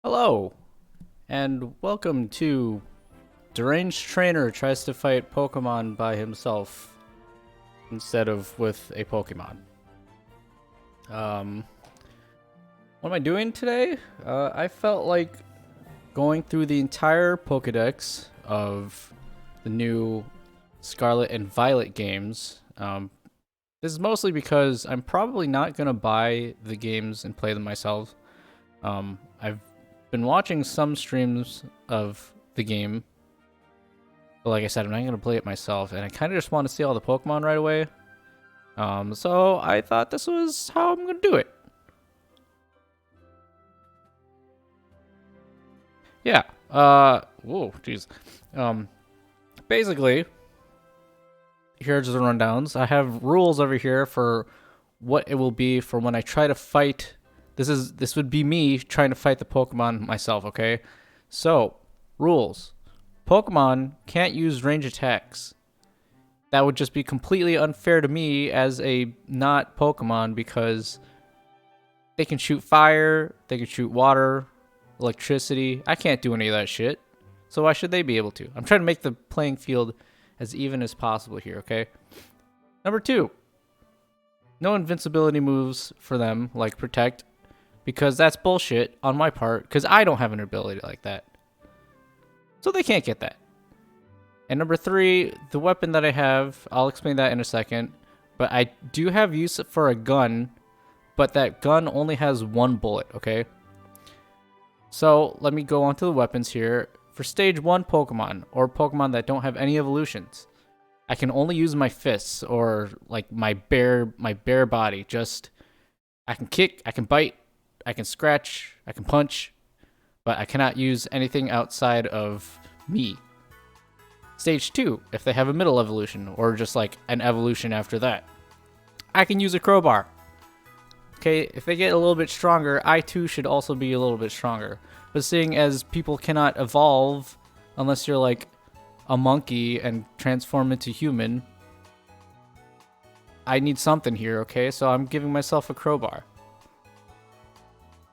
Hello, and welcome to Deranged Trainer tries to fight Pokemon by himself instead of with a Pokemon. Um, what am I doing today? I felt like going through the entire Pokedex of the new Scarlet and Violet games. This is mostly because I'm probably not going to buy the games and play them myself. I've been watching some streams of the game, but like I said, I'm not going to play it myself, and I kind of just want to see all the Pokemon right away. So I thought this was how I'm going to do it. Yeah. Whoa, jeez. Basically, here's the rundowns. I have rules over here for what it will be for when I try to fight. This would be me trying to fight the Pokemon myself, okay? So, rules. Pokemon can't use range attacks. That would just be completely unfair to me as a not Pokemon because they can shoot fire, they can shoot water, electricity. I can't do any of that shit. So why should they be able to? I'm trying to make the playing field as even as possible here, okay? Number 2. No invincibility moves for them, like Protect, because that's bullshit on my part, because I don't have an ability like that. So they can't get that. And number 3, the weapon that I have, I'll explain that in a second, but I do have use for a gun, but that gun only has one bullet, okay? So let me go on to the weapons here. For stage 1 Pokemon, or Pokemon that don't have any evolutions, I can only use my fists, or like my bare body. Just, I can kick, I can bite, I can scratch, I can punch, but I cannot use anything outside of me. Stage 2, if they have a middle evolution, or just like an evolution after that, I can use a crowbar. Okay, if they get a little bit stronger, I too should also be a little bit stronger. But seeing as people cannot evolve unless you're like a monkey and transform into human, I need something here, okay? So I'm giving myself a crowbar.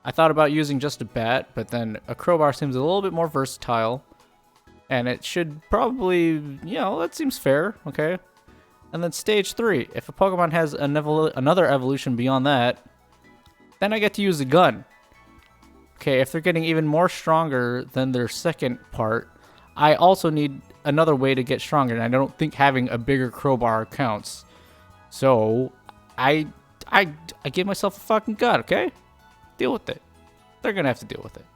I thought about using just a bat, but then a crowbar seems a little bit more versatile. And it should probably, that seems fair, okay? And then stage 3, if a Pokemon has another evolution beyond that, then I get to use a gun. Okay, if they're getting even more stronger than their second part, I also need another way to get stronger, and I don't think having a bigger crowbar counts. So, I give myself a fucking gun, okay? Deal with it. They're gonna have to deal with it.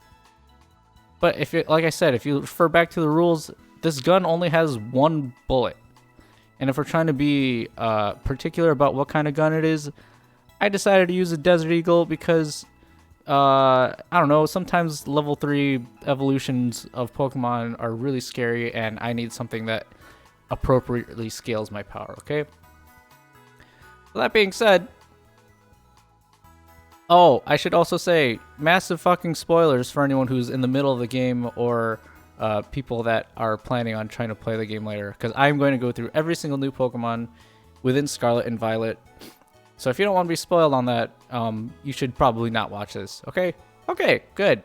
But if it, like I said, if you refer back to the rules, this gun only has one bullet. And if we're trying to be particular about what kind of gun it is, I decided to use a Desert Eagle because, I don't know, sometimes level 3 evolutions of Pokemon are really scary and I need something that appropriately scales my power, okay? So that being said, oh, I should also say, massive fucking spoilers for anyone who's in the middle of the game or people that are planning on trying to play the game later, because I'm going to go through every single new Pokemon within Scarlet and Violet. So if you don't want to be spoiled on that, you should probably not watch this, okay? Okay, good.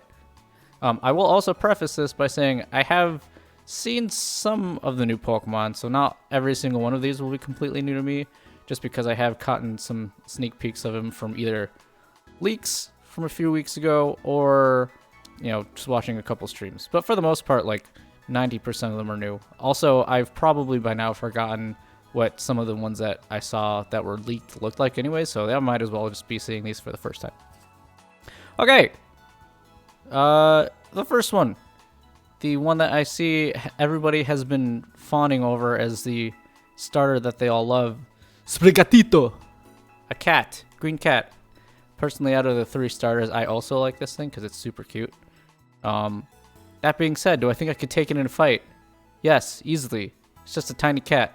I will also preface this by saying I have seen some of the new Pokemon, so not every single one of these will be completely new to me, just because I have gotten some sneak peeks of them from either leaks from a few weeks ago or, just watching a couple streams. But for the most part, like 90% of them are new. Also, I've probably by now forgotten what some of the ones that I saw that were leaked looked like anyway, so I might as well just be seeing these for the first time. Okay. The first one. The one that I see everybody has been fawning over as the starter that they all love. Sprigatito. A cat. Green cat. Personally, out of the 3 starters, I also like this thing because it's super cute. That being said, do I think I could take it in a fight? Yes, easily. It's just a tiny cat.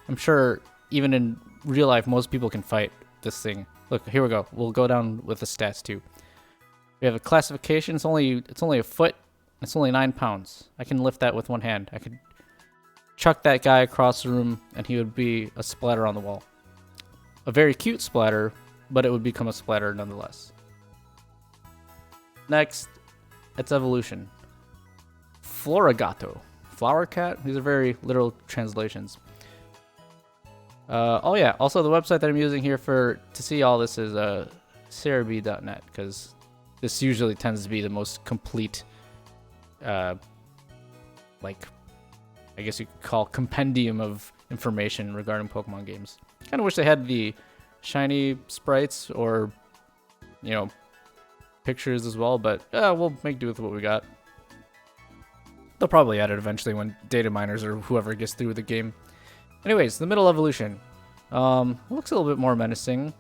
I'm sure even in real life, most people can fight this thing. Look, here we go. We'll go down with the stats too. We have a classification. It's only a foot. It's only 9 pounds. I can lift that with one hand. I could chuck that guy across the room and he would be a splatter on the wall. A very cute splatter, but it would become a splatter nonetheless. Next, its evolution. Florigato. Flower cat? These are very literal translations. Oh yeah, also the website that I'm using here to see all this is cerebi.net, because this usually tends to be the most complete, like, I guess you could call compendium of information regarding Pokemon games. Kind of wish they had the shiny sprites or, you know, pictures as well, but we'll make do with what we got. They'll probably add it eventually when data miners or whoever gets through the game. Anyways, the middle evolution. Looks a little bit more menacing,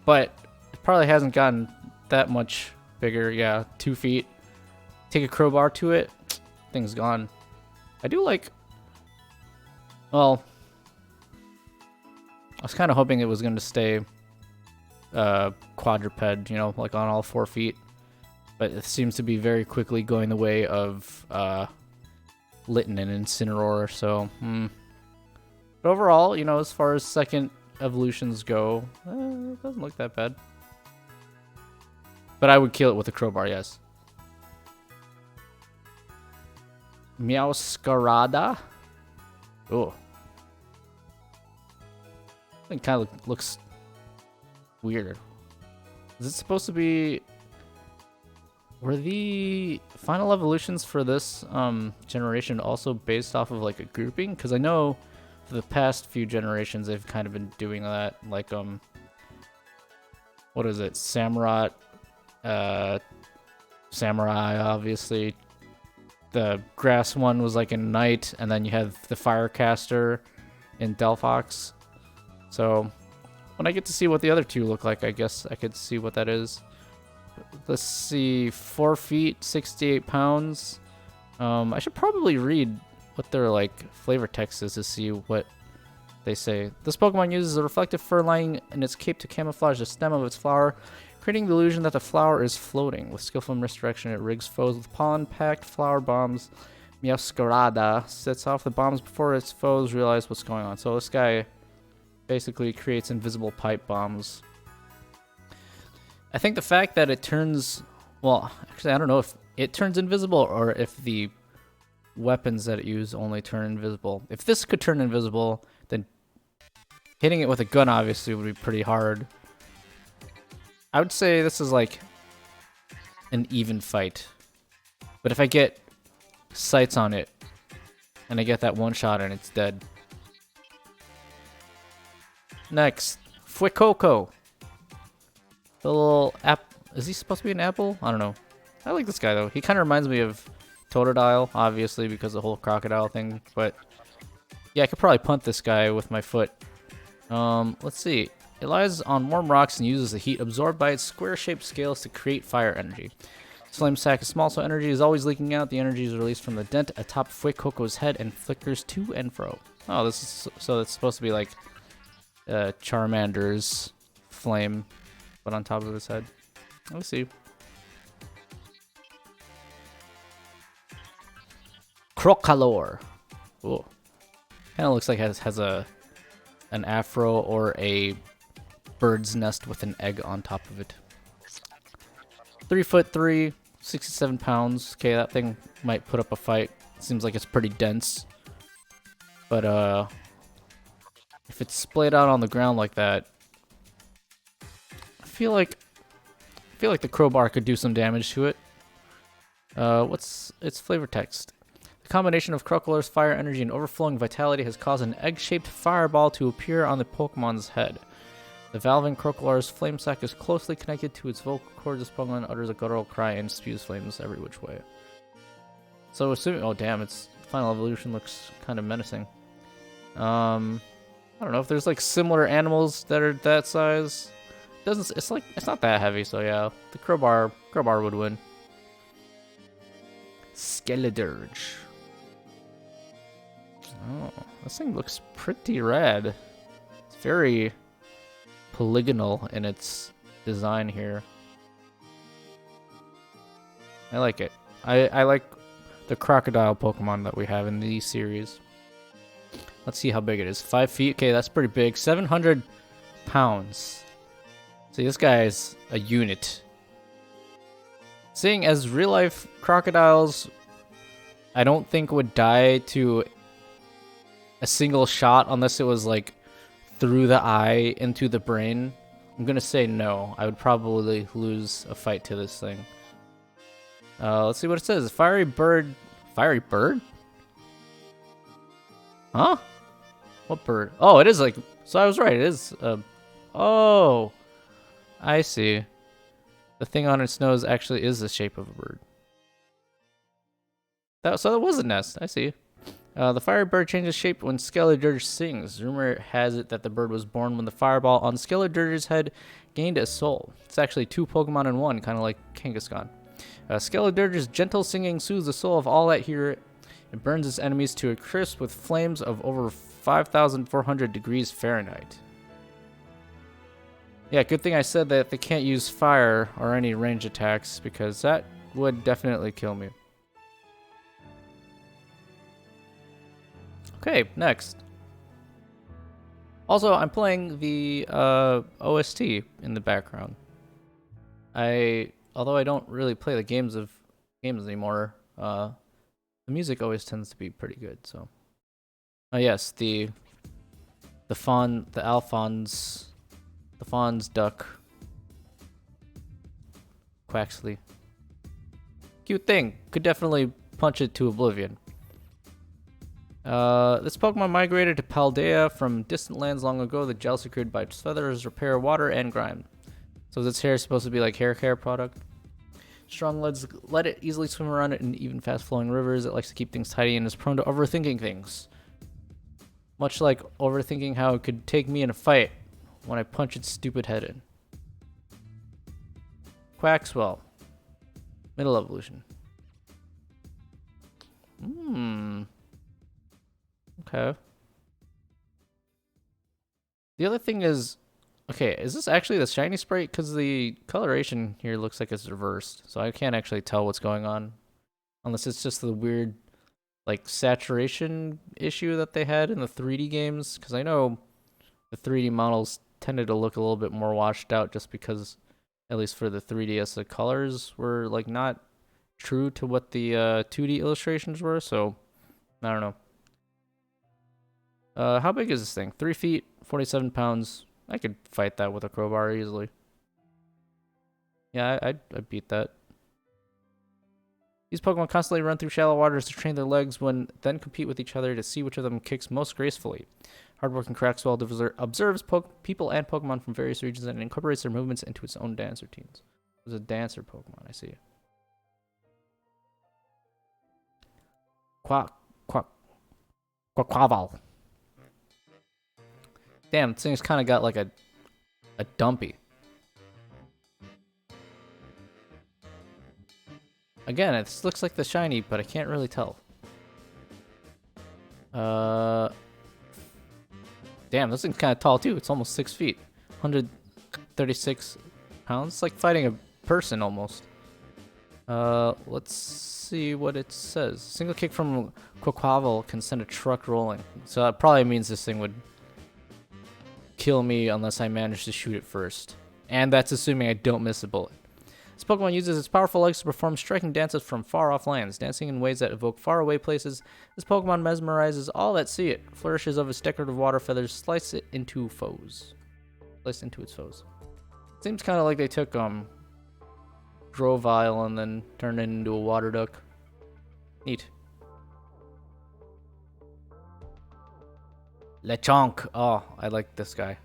but it probably hasn't gotten that much bigger. Yeah, 2 feet. Take a crowbar to it, thing's gone. I do like... Well, I was kind of hoping it was going to stay quadruped, you know, like on all 4 feet. But it seems to be very quickly going the way of Litten and Incineroar, so... But overall, you know, as far as second evolutions go, it doesn't look that bad. But I would kill it with a crowbar, yes. Meowscarada. Oh. It kind of looks weird. Is it supposed to be... Were the final evolutions for this generation also based off of like a grouping? Because I know for the past few generations they've kind of been doing that. Like, what is it? Samurai, obviously. The grass one was like a knight, and then you have the firecaster in Delphox. So when I get to see what the other two look like, I guess I could see what that is. Let's see, 4 feet, 68 pounds. I should probably read what their like flavor text is to see what they say. This Pokemon uses a reflective fur lining in its cape to camouflage the stem of its flower, creating the illusion that the flower is floating. With skillful misdirection, it rigs foes with pollen-packed flower bombs. Meowscarada sets off the bombs before its foes realize what's going on. So this guy basically creates invisible pipe bombs. I think the fact that it turns... Well, actually, I don't know if it turns invisible or if the weapons that it uses only turn invisible. If this could turn invisible, then hitting it with a gun obviously would be pretty hard. I would say this is like an even fight. But if I get sights on it and I get that one shot and it's dead. Next, Fuecoco. The little app. Is he supposed to be an apple? I don't know. I like this guy though. He kind of reminds me of Totodile, obviously, because of the whole crocodile thing. But yeah, I could probably punt this guy with my foot. Let's see. It lies on warm rocks and uses the heat absorbed by its square-shaped scales to create fire energy. Its flame sac is small, so energy is always leaking out. The energy is released from the dent atop Fuecoco's head and flickers to and fro. Oh, this is so it's supposed to be like Charmander's flame, but on top of his head. Let's see. Crocalor. Oh, kind of looks like it has an afro or a bird's nest with an egg on top of it. 3'3", 67 pounds. Okay, that thing might put up a fight. Seems like it's pretty dense. But if it's splayed out on the ground like that, I feel like the crowbar could do some damage to it. What's its flavor text? The combination of Crocalor's fire energy and overflowing vitality has caused an egg-shaped fireball to appear on the Pokemon's head. The valve in Crocalor's flame sac is closely connected to its vocal cords. This Pokemon utters a guttural cry and spews flames every which way. So assuming, oh damn, its final evolution looks kind of menacing. I don't know if there's like similar animals that are that size. It's not that heavy, so yeah, the crowbar would win. Skeledirge. Oh, this thing looks pretty rad. It's very polygonal in its design here. I like it. I like the crocodile Pokemon that we have in these series. Let's see how big it is. 5 feet. Okay, that's pretty big. 700 pounds. See, this guy is a unit. Seeing as real life crocodiles, I don't think would die to a single shot unless it was like through the eye into the brain. I'm gonna say no. I would probably lose a fight to this thing. Let's see what it says. Fiery bird. Fiery bird? Huh? What bird? Oh, it is like. So I was right. It is. Oh, I see. The thing on its nose actually is the shape of a bird. So it was a nest. I see. The fire bird changes shape when Skeledirge sings. Rumor has it that the bird was born when the fireball on Skeledirge's head gained a soul. It's actually two Pokemon in one, kind of like Kangaskhan. Skeledirge's gentle singing soothes the soul of all that hear it. It burns its enemies to a crisp with flames of over 5,400 degrees Fahrenheit. Yeah, good thing I said that they can't use fire or any range attacks, because that would definitely kill me. Okay, next. Also, I'm playing the OST in the background. Although I don't really play the games anymore, the music always tends to be pretty good. So, yes, the Alphonse duck, Quaxley, cute thing. Could definitely punch it to oblivion. This Pokemon migrated to Paldea from distant lands long ago. The gel secured by its feathers repair water and grime. So is its hair supposed to be like hair care product? Strong legs let it easily swim around in even fast-flowing rivers. It likes to keep things tidy and is prone to overthinking things. Much like overthinking how it could take me in a fight when I punch its stupid head in. Quaxwell. Middle evolution. Okay. The other thing is, okay, is this actually the shiny sprite? Because the coloration here looks like it's reversed, so I can't actually tell what's going on. Unless it's just the weird, like, saturation issue that they had in the 3D games. Because I know the 3D models tended to look a little bit more washed out just because, at least for the 3DS, the colors were, like, not true to what the 2D illustrations were, so I don't know. How big is this thing? 3 feet, 47 pounds. I could fight that with a crowbar easily. Yeah, I'd beat that. These Pokemon constantly run through shallow waters to train their legs, then compete with each other to see which of them kicks most gracefully. Hardworking Craxwell observes people and Pokemon from various regions and incorporates their movements into its own dance routines. It's a dancer Pokemon, I see. Quaquaval. Damn, this thing's kind of got like a dumpy. Again, it looks like the shiny, but I can't really tell. Damn, this thing's kind of tall too. It's almost 6 feet. 136 pounds. It's like fighting a person almost. Let's see what it says. Single kick from Quaquaval can send a truck rolling. So that probably means this thing would kill me unless I manage to shoot it first. And that's assuming I don't miss a bullet. This Pokemon uses its powerful legs to perform striking dances from far-off lands, dancing in ways that evoke faraway places. This Pokemon mesmerizes all that see it. Flourishes of its decorative water feathers slice into its foes. Seems kind of like they took Grovyle and then turned it into a water duck. Neat. Lechonk. Oh, I like this guy.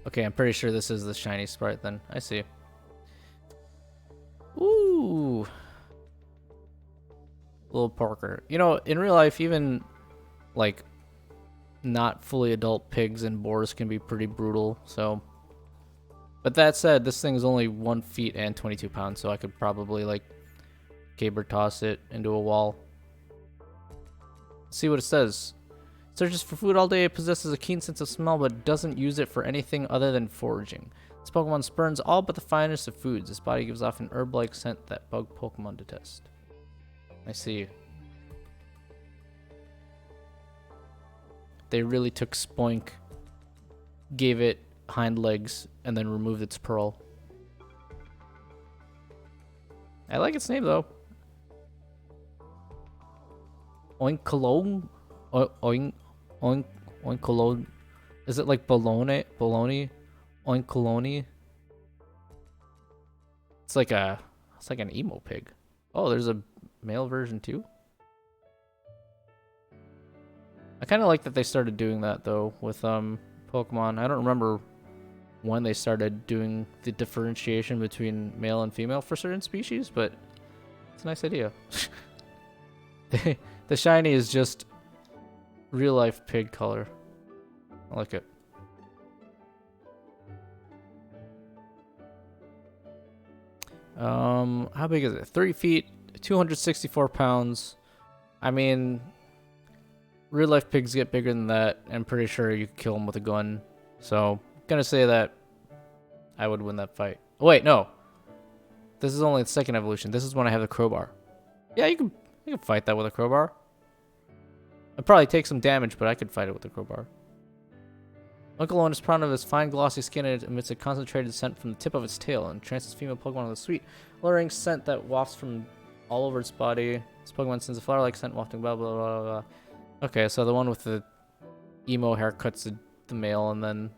Okay, I'm pretty sure this is the shiny sprite then. I see. Ooh. Little Parker. You know, in real life, even, like, not fully adult pigs and boars can be pretty brutal, so. But that said, this thing is only 1 feet and 22 pounds, so I could probably, like, caber toss it into a wall. Let's see what it says. Searches for food all day. It possesses a keen sense of smell, but doesn't use it for anything other than foraging. This Pokemon spurns all but the finest of foods. Its body gives off an herb-like scent that bug Pokemon detest. I see. They really took Spoink, gave it hind legs, and then removed its pearl. I like its name though. Oinkalone? Oink, oink, oinkalone. Is it like bologna? Bologna? Oinkalone? It's like an emo pig. Oh, there's a male version too? I kind of like that they started doing that though with Pokemon. I don't remember when they started doing the differentiation between male and female for certain species, but it's a nice idea. The shiny is just real life pig color. I like it. How big is it? 3 feet, 264 pounds. I mean, real life pigs get bigger than that. I'm pretty sure you could kill them with a gun. So, I'm gonna say that I would win that fight. Oh, wait, no. This is only the second evolution. This is when I have the crowbar. Yeah, you can fight that with a crowbar. It'd probably take some damage, but I could fight it with a crowbar. Uncle is proud of his fine glossy skin and it emits a concentrated scent from the tip of its tail and entrances female Pokemon with a sweet, alluring scent that wafts from all over its body. This Pokemon sends a flower-like scent wafting blah blah blah blah. Okay, so the one with the emo haircut's the male, and then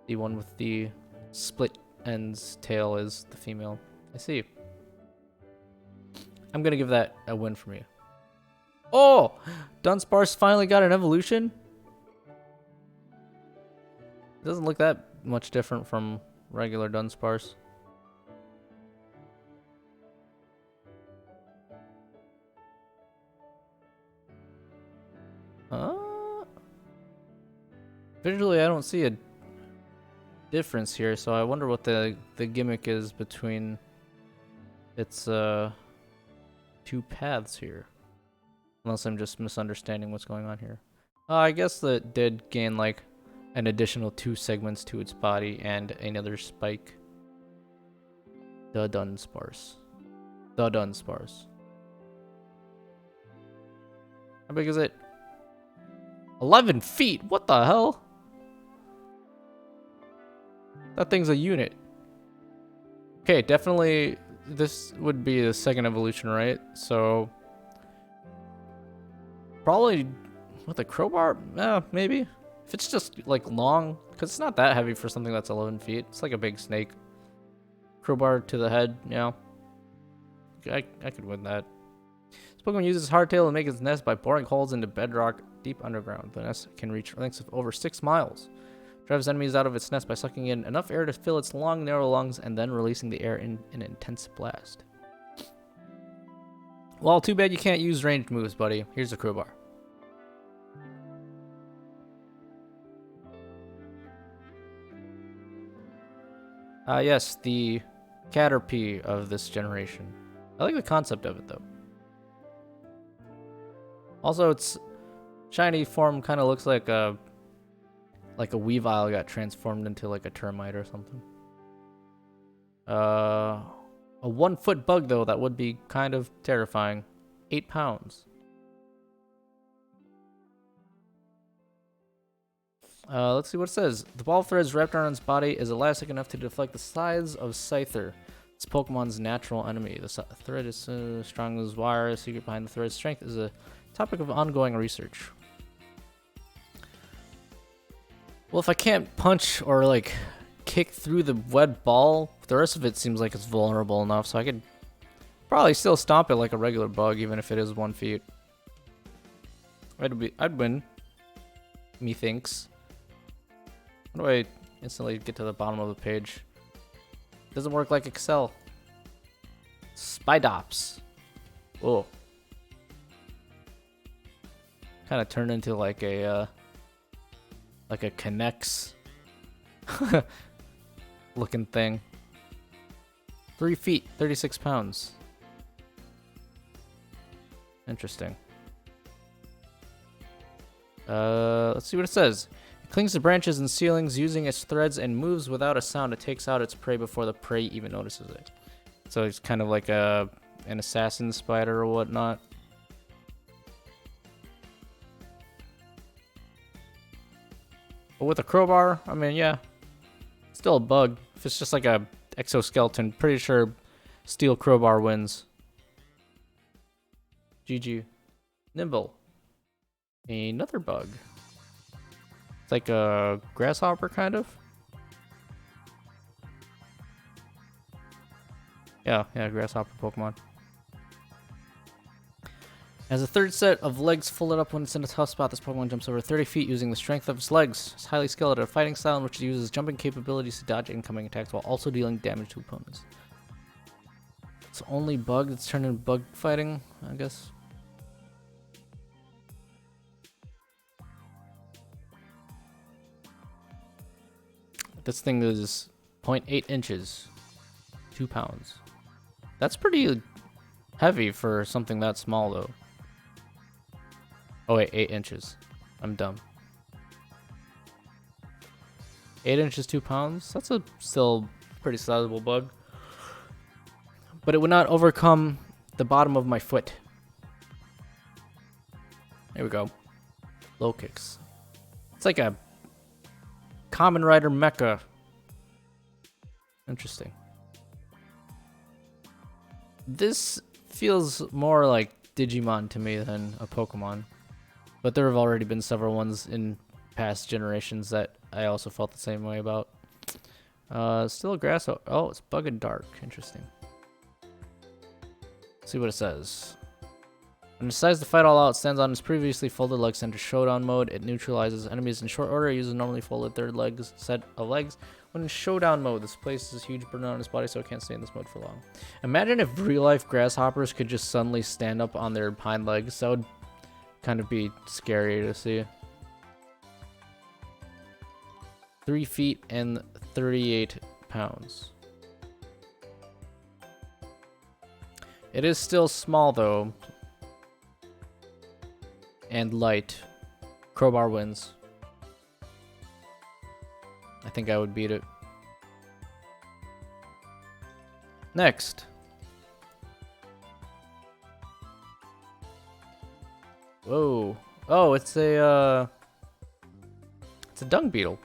the one with the split ends tail is the female. I see. I'm gonna give that a win for me. Oh! Dunsparce finally got an evolution? It doesn't look that much different from regular Dunsparce. Visually, I don't see a difference here, so I wonder what the gimmick is between its two paths here. Unless I'm just misunderstanding what's going on here. I guess that did gain like an additional 2 segments to its body and another spike. The Dunsparce. The Dunsparce. How big is it? 11 feet? What the hell? That thing's a unit. Okay, definitely this would be the second evolution, right? So probably with a crowbar? Maybe. If it's just like long, because it's not that heavy for something that's 11 feet. It's like a big snake. Crowbar to the head, yeah. I could win that. This Pokemon uses hardtail to make its nest by boring holes into bedrock deep underground. The nest can reach lengths of over 6 miles. Drives enemies out of its nest by sucking in enough air to fill its long, narrow lungs and then releasing the air in an intense blast. Well, too bad you can't use ranged moves, buddy. Here's a crowbar. Yes, the Caterpie of this generation. I like the concept of it, though. Also, its shiny form kind of looks like a Weavile got transformed into like a termite or something. A 1-foot bug, though, that would be kind of terrifying. 8 pounds. Let's see what it says. The ball of threads wrapped around its body is elastic enough to deflect the size of Scyther, its Pokemon's natural enemy. The thread is strong as wire. The secret behind the thread's strength is a topic of ongoing research. Well, if I can't punch or like kick through the wet ball, the rest of it seems like it's vulnerable enough, so I could probably still stomp it like a regular bug, even if it is 1 feet. I'd win. Methinks. How do I instantly get to the bottom of the page? It doesn't work like Excel. Spidops. Oh. Kind of turned into like a Connects looking thing. 3 feet, 36 pounds. Interesting. Let's see what it says. It clings to branches and ceilings using its threads and moves without a sound. It takes out its prey before the prey even notices it. So it's kind of like an assassin spider or whatnot. But with a crowbar, I mean, yeah, still a bug. If it's just like a exoskeleton, pretty sure Steel crowbar wins. GG. Nimble. Another bug. It's like a grasshopper, kind of. Yeah, grasshopper Pokemon. Has a third set of legs folded up when it's in a tough spot. This Pokemon jumps over 30 feet using the strength of its legs. It's highly skilled at a fighting style in which it uses jumping capabilities to dodge incoming attacks while also dealing damage to opponents. It's the only bug that's turned into bug fighting, I guess. This thing is 0.8 inches, 2 pounds. That's pretty heavy for something that small, though. Oh wait, 8 inches. I'm dumb. 8 inches, 2 pounds? That's a still pretty sizable bug. But it would not overcome the bottom of my foot. There we go. Low kicks. It's like a Kamen Rider mecha. Interesting. This feels more like Digimon to me than a Pokemon. But there have already been several ones in past generations that I also felt the same way about. Still a grass. Oh, it's Bug and Dark. Interesting. Let's see what it says. When it decides to fight all out, it stands on its previously folded legs, enters showdown mode. It neutralizes enemies in short order. It uses normally folded third legs set of legs. When in showdown mode, this places a huge burden on its body, so it can't stay in this mode for long. Imagine if real-life grasshoppers could just suddenly stand up on their hind legs. That would kind of be scary to see. 3 feet and 38 pounds. It is still small, though. And light. Crowbar wins. I think I would beat it. Next. Whoa. Oh, it's a dung beetle.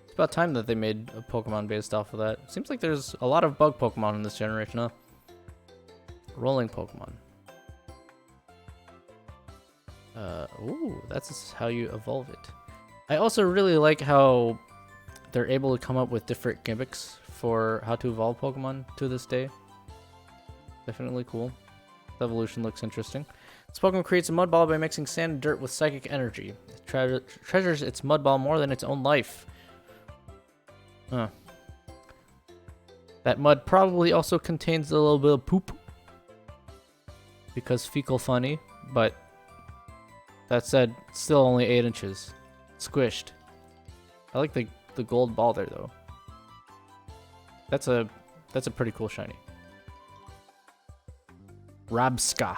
It's about time that they made a Pokemon based off of that. Seems like there's a lot of bug Pokemon in this generation, huh? Rolling Pokemon. Ooh, that's how you evolve it. I also really like how they're able to come up with different gimmicks for how to evolve Pokemon to this day. Definitely cool. The evolution looks interesting. This Pokemon creates a mud ball by mixing sand and dirt with psychic energy. It treasures its mud ball more than its own life. Huh. That mud probably also contains a little bit of poop. Because fecal funny, but that said, it's still only 8 inches. Squished. I like the gold ball there, though. That's a pretty cool shiny. Rabska.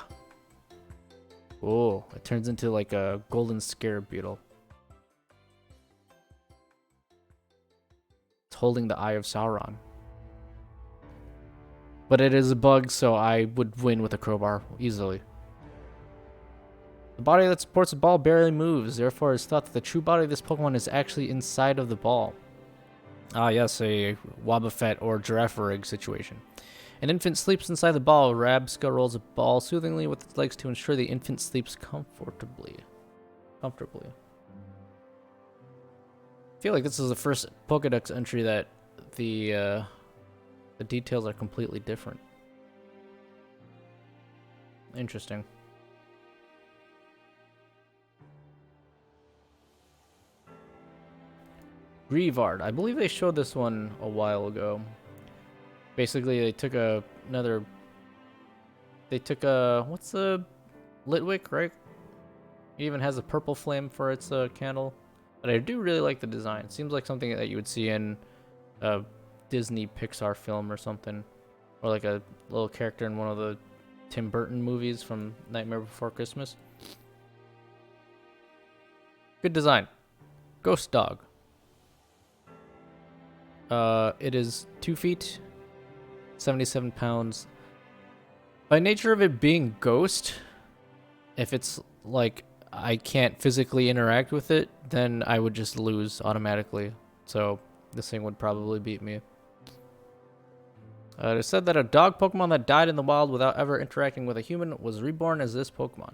Oh, it turns into like a golden scarab beetle. It's holding the Eye of Sauron. But it is a bug, so I would win with a crowbar easily. The body that supports the ball barely moves, therefore it's thought that the true body of this Pokemon is actually inside of the ball. Ah yes, a Wobbuffet or Giraffe rig situation. An infant sleeps inside the ball. Rabska rolls a ball soothingly with its legs to ensure the infant sleeps comfortably. I feel like this is the first Pokedex entry that the details are completely different. Interesting. Greavard. I believe they showed this one a while ago. Basically, they took what's the Litwick, right? It even has a purple flame for its candle. But I do really like the design. It seems like something that you would see in a Disney Pixar film or something. Or like a little character in one of the Tim Burton movies from Nightmare Before Christmas. Good design. Ghost Dog. It is 2 feet, 77 pounds. By nature of it being ghost, if it's like I can't physically interact with it, then I would just lose automatically. So this thing would probably beat me. It said that a dog Pokemon that died in the wild without ever interacting with a human was reborn as this Pokemon.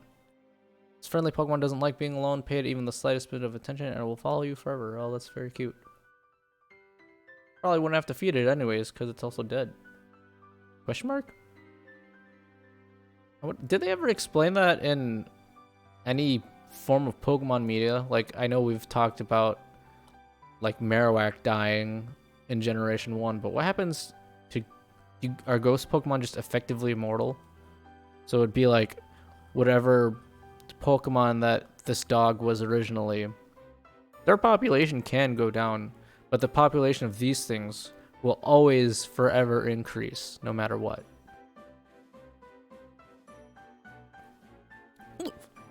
This friendly Pokemon doesn't like being alone, pay it even the slightest bit of attention, and it will follow you forever. Oh, that's very cute. Probably wouldn't have to feed it anyways, because it's also dead. Question mark? Did they ever explain that in any form of Pokemon media? Like, I know we've talked about, like, Marowak dying in Generation 1, but what happens to... Are ghost Pokemon just effectively immortal? So it'd be like, whatever Pokemon that this dog was originally, their population can go down, but the population of these things will always forever increase, no matter what.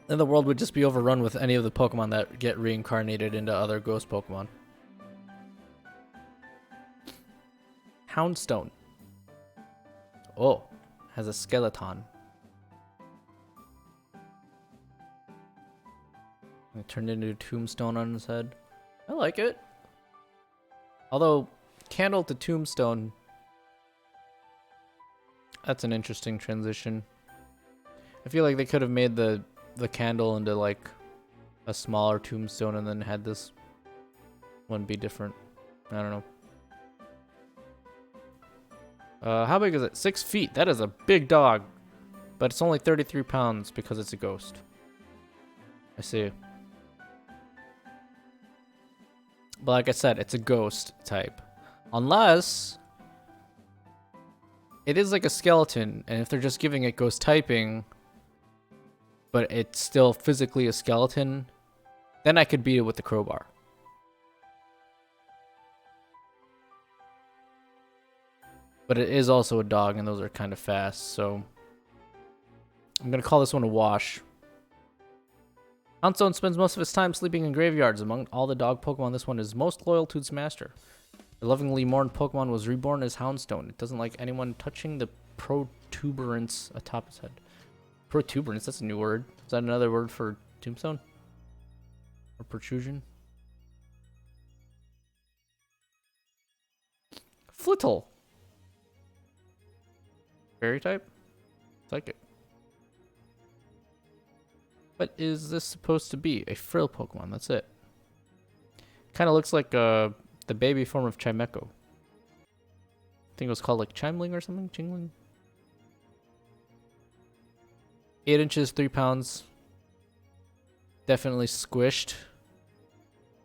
Then the world would just be overrun with any of the Pokemon that get reincarnated into other ghost Pokemon. Houndstone. Oh, has a skeleton. It turned into a tombstone on his head. I like it. Although, candle to tombstone, that's an interesting transition. I feel like they could have made the candle into like a smaller tombstone and then had this one be different. I don't know. How big is it? 6 feet. That is a big dog. But it's only 33 pounds because it's a ghost. I see. But like I said, it's a ghost type. Unless it is like a skeleton, and if they're just giving it ghost typing, but it's still physically a skeleton, then I could beat it with the crowbar. But it is also a dog, and those are kind of fast, so I'm going to call this one a wash. Houndstone spends most of its time sleeping in graveyards. Among all the dog Pokemon, this one is most loyal to its master. The lovingly mourned Pokemon was reborn as Houndstone. It doesn't like anyone touching the protuberance atop its head. Protuberance, that's a new word. Is that another word for tombstone? Or protrusion? Flittle. Fairy type? Psychic. What is this supposed to be? A frill Pokemon, that's it. Kind of looks like the baby form of Chimecho. I think it was called like Chimeling or something? Chingling? 8 inches, 3 pounds. Definitely squished.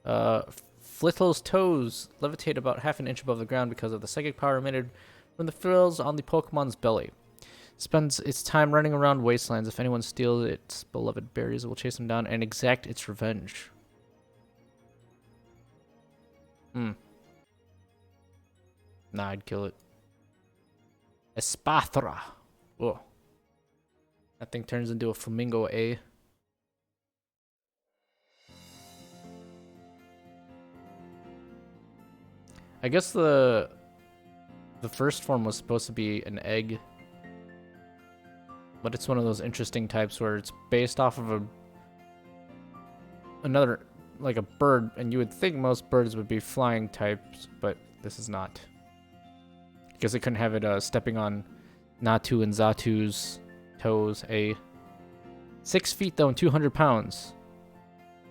Flittle's toes levitate about half an inch above the ground because of the psychic power emitted from the frills on the Pokemon's belly. Spends its time running around wastelands. If anyone steals its beloved berries, it will chase them down and exact its revenge. Nah, I'd kill it. Espathra. Oh. That thing turns into a flamingo, eh? I guess the first form was supposed to be an egg. But it's one of those interesting types where it's based off of another, like a bird, and you would think most birds would be flying types, but this is not. Because it couldn't have it stepping on Natu and Zatu's toes. 6 feet though and 200 pounds.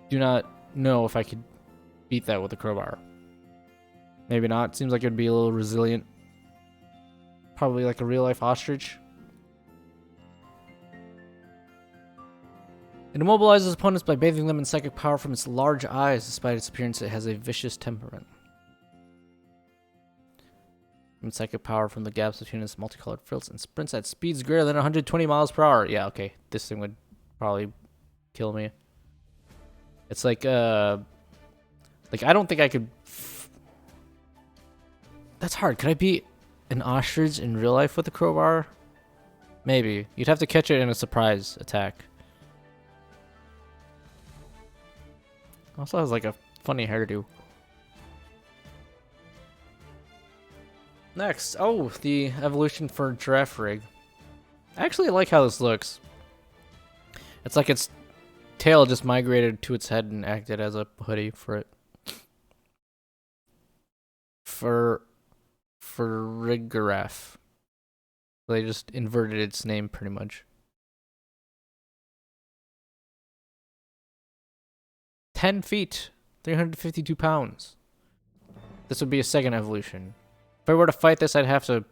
Do not know if I could beat that with a crowbar. Maybe not. Seems like it'd be a little resilient. Probably like a real life ostrich. It immobilizes opponents by bathing them in psychic power from its large eyes. Despite its appearance, it has a vicious temperament. From psychic power from the gaps between its multicolored frills and sprints at speeds greater than 120 miles per hour. Yeah, okay. This thing would probably kill me. It's like I don't think I could... That's hard. Could I beat an ostrich in real life with a crowbar? Maybe. You'd have to catch it in a surprise attack. Also has like a funny hairdo. Next, oh, the evolution for Giraffe Rig. I actually like how this looks. It's like its tail just migrated to its head and acted as a hoodie for it. For Rig Giraffe. They just inverted its name pretty much. 10 feet, 352 pounds. This would be a second evolution. If I were to fight this, I'd have to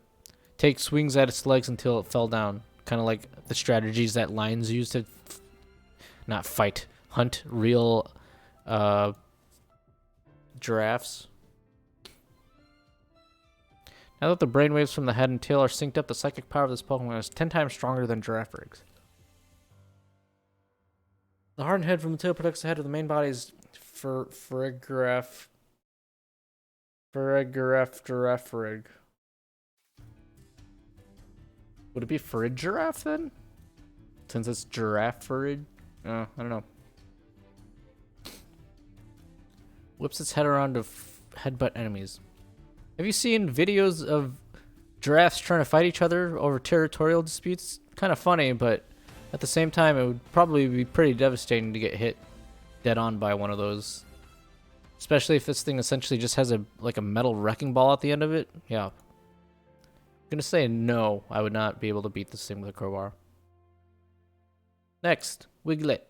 take swings at its legs until it fell down. Kind of like the strategies that lions use to not fight, hunt real giraffes. Now that the brainwaves from the head and tail are synced up, the psychic power of this Pokemon is 10 times stronger than giraffe rigs. The hardened head from the tail protects the head of the main body's Farigiraf giraffe rig. Would it be Farigiraf then? Since it's giraffe farig? I don't know. Whips its head around to headbutt enemies. Have you seen videos of giraffes trying to fight each other over territorial disputes? Kind of funny, but at the same time, it would probably be pretty devastating to get hit dead on by one of those. Especially if this thing essentially just has a metal wrecking ball at the end of it. Yeah. I'm gonna say no, I would not be able to beat this thing with a crowbar. Next, Wiglet.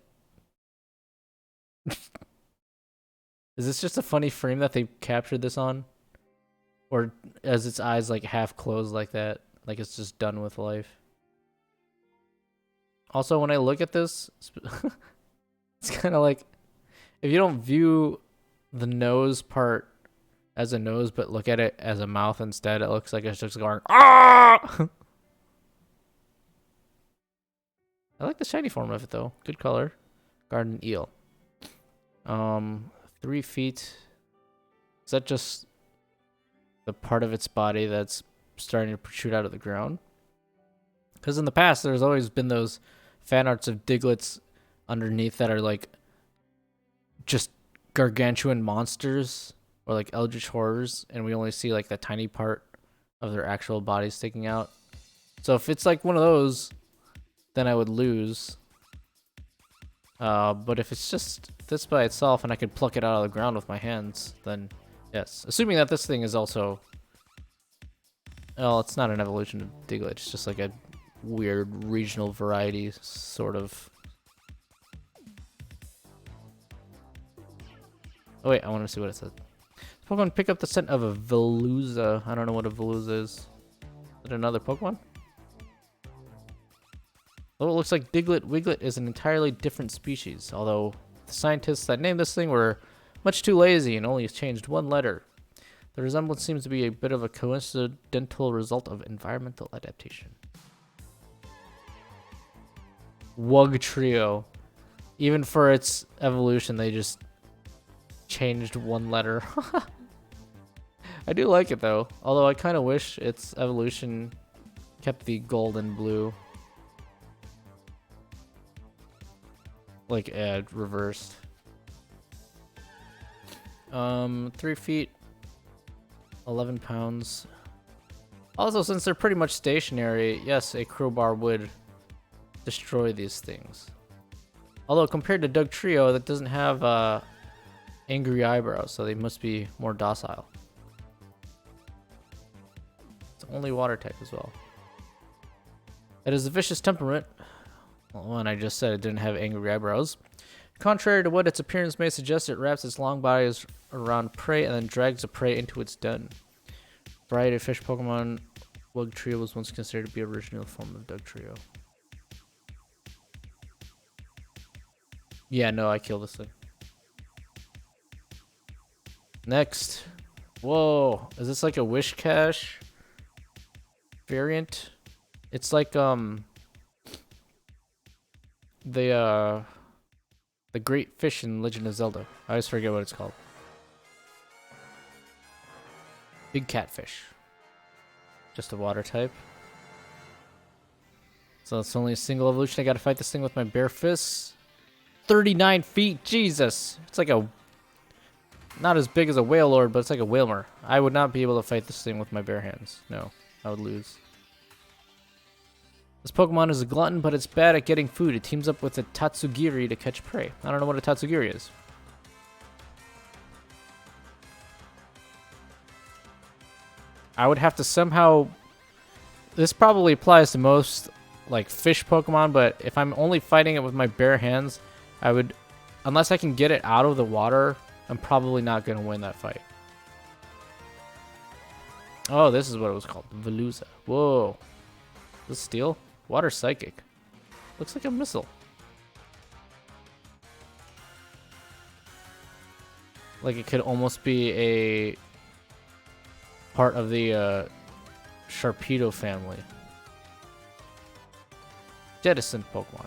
Is this just a funny frame that they captured this on? Or as its eyes like half closed like that? Like it's just done with life. Also, when I look at this, it's kind of like, if you don't view the nose part as a nose, but look at it as a mouth instead, it looks like it's just going, ah! I like the shiny form of it though. Good color. Garden eel. 3 feet. Is that just the part of its body that's starting to protrude out of the ground? Because in the past, there's always been those fan arts of Diglets underneath that are like just gargantuan monsters or like eldritch horrors, and we only see like the tiny part of their actual body sticking out. So if it's like one of those, then I would lose. But if it's just this by itself and I could pluck it out of the ground with my hands, then yes. Assuming that this thing is also... Well, it's not an evolution of Diglett, it's just like a weird regional variety, sort of. Oh wait, I want to see what it says. Pokemon pick up the scent of a Veluza. I don't know what a Veluza is. Is it another Pokemon? Though it looks like Diglett, Wiglet is an entirely different species, although the scientists that named this thing were much too lazy and only changed one letter. The resemblance seems to be a bit of a coincidental result of environmental adaptation. Wug Trio. Even for its evolution, they just changed one letter. I do like it though, although I kind of wish its evolution kept the gold and blue. Like, reversed. 3 feet, 11 pounds. Also, since they're pretty much stationary, yes, a crowbar would destroy these things. Although, compared to Doug Trio, that doesn't have angry eyebrows, so they must be more docile. It's only water type as well. It has a vicious temperament. Well, and I just said it didn't have angry eyebrows. Contrary to what its appearance may suggest, it wraps its long bodies around prey and then drags the prey into its den. Variety of fish Pokemon, Wug Trio was once considered to be an original form of Doug Trio. Yeah, no, I killed this thing. Next. Whoa, is this like a Wish Cache variant? It's like, the great fish in Legend of Zelda. I always forget what it's called. Big catfish. Just a water type. So it's only a single evolution. I gotta fight this thing with my bare fists. 39 feet, Jesus! It's like a... Not as big as a whale lord, but it's like a whalmer. I would not be able to fight this thing with my bare hands. No, I would lose. This Pokemon is a glutton, but it's bad at getting food. It teams up with a Tatsugiri to catch prey. I don't know what a Tatsugiri is. I would have to somehow This probably applies to most like fish Pokemon, but if I'm only fighting it with my bare hands, I would, unless I can get it out of the water, I'm probably not going to win that fight. Oh, this is what it was called. Veluza. Whoa. This steel? Water Psychic. Looks like a missile. Like it could almost be a part of the Sharpedo family. Jettison Pokemon.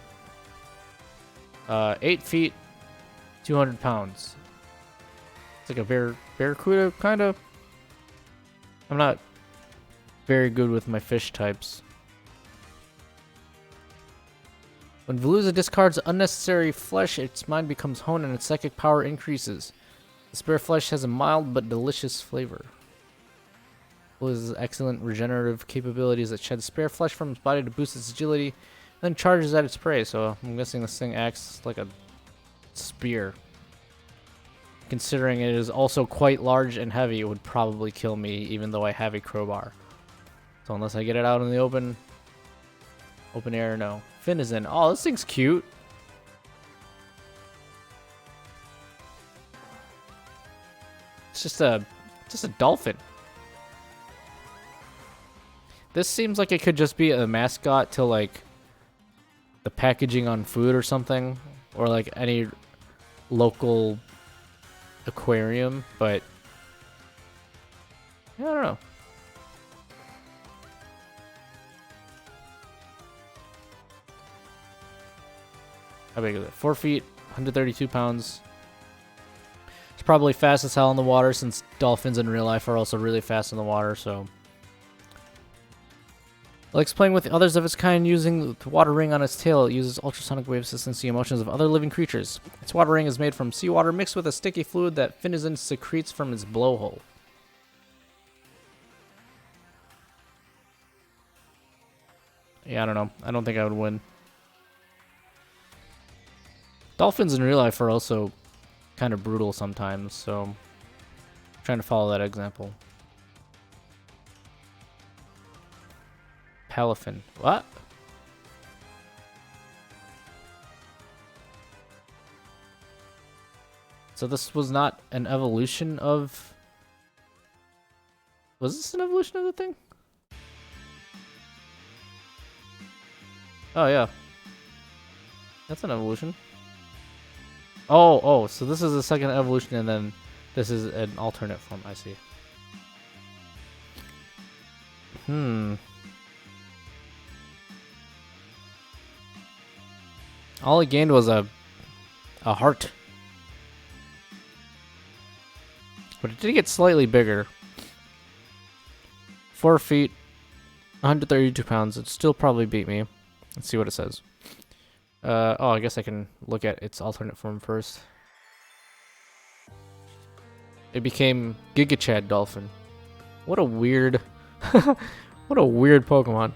8 feet, 200 pounds. It's like a barracuda, kind of. I'm not very good with my fish types. When Veluza discards unnecessary flesh, its mind becomes honed and its psychic power increases. The spare flesh has a mild but delicious flavor. Veluza's excellent regenerative capabilities that shed spare flesh from its body to boost its agility, and then charges at its prey. So I'm guessing this thing acts like a spear. Considering it is also quite large and heavy, it would probably kill me, even though I have a crowbar. So unless I get it out in the open air, no. Finizen. Oh, this thing's cute. It's just a dolphin. This seems like it could just be a mascot to like the packaging on food or something, or like any local aquarium, but yeah, I don't know. How big is it? 4 feet, 132 pounds. It's probably fast as hell in the water, since dolphins in real life are also really fast in the water, so. Likes playing with others of its kind, using the water ring on its tail. It uses ultrasonic waves to sense the emotions of other living creatures. Its water ring is made from seawater mixed with a sticky fluid that Finizen secretes from its blowhole. Yeah, I don't know. I don't think I would win. Dolphins in real life are also kind of brutal sometimes, so I'm trying to follow that example. Palafin. What? So this was not an evolution of... Was this an evolution of the thing? Oh, yeah. That's an evolution. Oh, so this is the second evolution, and then this is an alternate form. I see. All he gained was a heart. But it did get slightly bigger. 4 feet, 132 pounds. It'd still probably beat me. Let's see what it says. Oh, I guess I can look at its alternate form first. It became Giga Chad Dolphin. What a weird... what a weird Pokemon.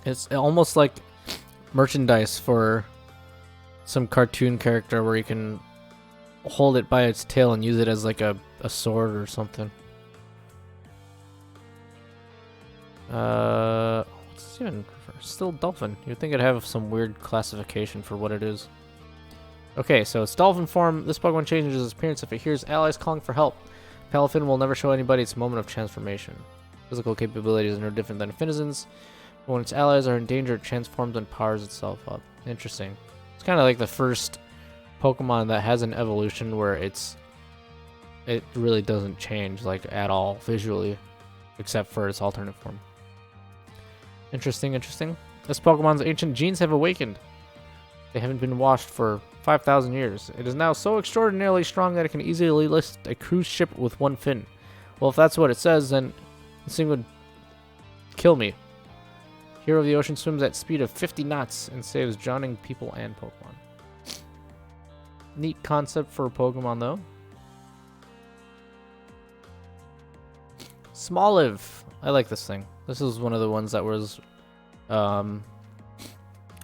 It's almost like merchandise for some cartoon character where you can hold it by its tail and use it as like a sword or something. What's this even? Still dolphin. You'd think it'd have some weird classification for what it is. Okay, so it's dolphin form. This Pokemon changes its appearance if it hears allies calling for help. Palafin will never show anybody its moment of transformation. Physical capabilities are no different than Finizen's. But when its allies are in danger, it transforms and powers itself up. Interesting. It's kind of like the first Pokemon that has an evolution where it really doesn't change like at all visually, except for its alternate form. Interesting, interesting. This Pokemon's ancient genes have awakened. They haven't been washed for 5,000 years. It is now so extraordinarily strong that it can easily lift a cruise ship with one fin. Well, if that's what it says, then this thing would kill me. Hero of the Ocean swims at speed of 50 knots and saves drowning people and Pokemon. Neat concept for a Pokemon, though. Smoliv. I like this thing. This is one of the ones that was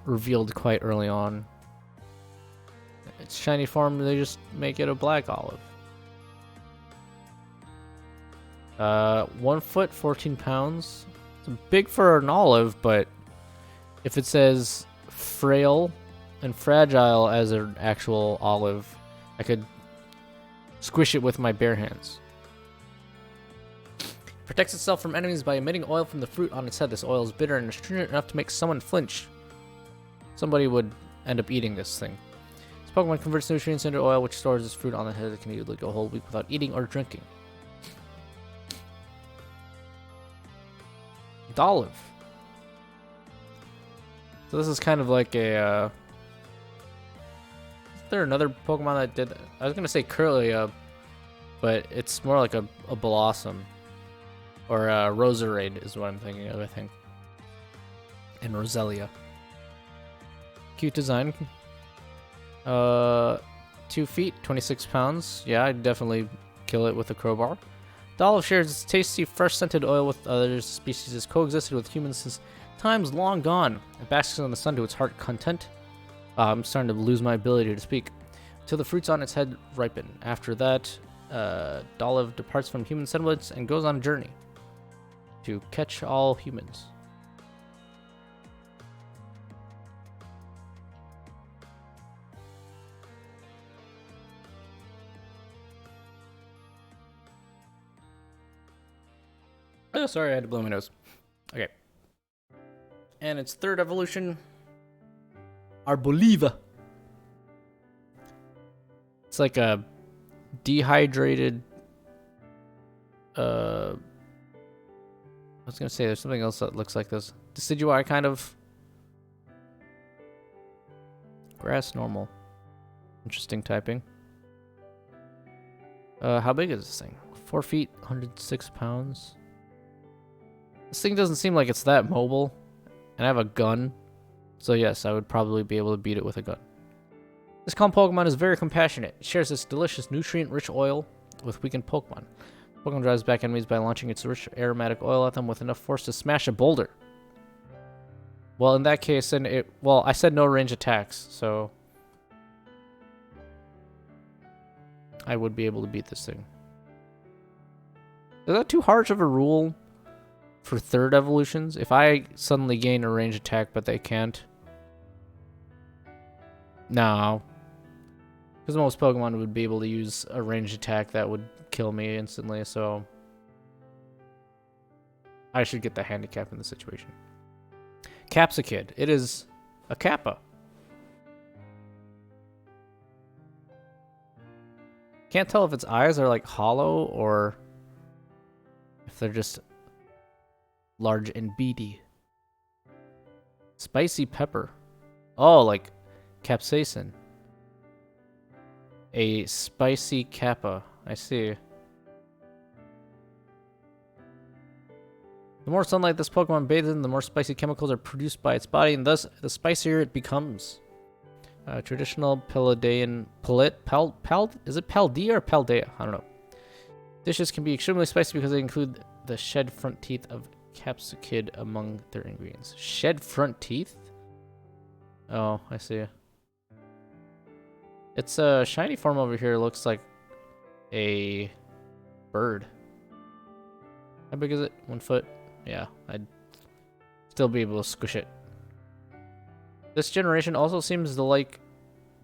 revealed quite early on. Its shiny form, they just make it a black olive. 1 foot, 14 pounds. It's big for an olive, but if it says frail and fragile as an actual olive, I could squish it with my bare hands. Protects itself from enemies by emitting oil from the fruit on its head. This oil is bitter and astringent enough to make someone flinch. Somebody would end up eating this thing. This Pokemon converts nutrients into oil, which stores its fruit on the head. It can usually go a whole week without eating or drinking. Olive. So this is kind of like a. Is there another Pokemon that did that? I was gonna say Curlia, but it's more like a Blossom. Or Roserade is what I'm thinking of, I think. And Roselia. Cute design. 2 feet, 26 pounds. Yeah, I'd definitely kill it with a crowbar. The olive shares its tasty, fresh scented oil with others. The species has coexisted with humans since times long gone. It basks in the sun to its heart content. I'm starting to lose my ability to speak. Until the fruits on its head ripen. After that, Olive departs from human semblance and goes on a journey to catch all humans. Oh, sorry, I had to blow my nose. Okay. And its third evolution, Arboliva. It's like a dehydrated. I was gonna say there's something else that looks like this. Decidui kind of. Grass normal. Interesting typing. How big is this thing? 4 feet, 106 pounds. This thing doesn't seem like it's that mobile. And I have a gun. So yes, I would probably be able to beat it with a gun. This calm Pokemon is very compassionate. It shares its delicious nutrient-rich oil with weakened Pokemon. Pokemon drives back enemies by launching its rich aromatic oil at them with enough force to smash a boulder. Well, in that case, then I said no range attacks, so I would be able to beat this thing. Is that too harsh of a rule for third evolutions? If I suddenly gain a range attack, but they can't? No. Because most Pokemon would be able to use a ranged attack that would kill me instantly, so I should get the handicap in the situation. Capsicid. It is a Kappa. Can't tell if its eyes are like hollow or if they're just large and beady. Spicy pepper. Oh, like capsaicin. A spicy Kappa. I see. The more sunlight this Pokemon bathes in, the more spicy chemicals are produced by its body, and thus the spicier it becomes. Traditional Paldean is it Paldea or Paldea? I don't know. Dishes can be extremely spicy because they include the shed front teeth of Capsicid among their ingredients. Shed front teeth? Oh, I see. Its shiny form over here looks like a bird. How big is it? 1 foot? Yeah, I'd still be able to squish it. This generation also seems to like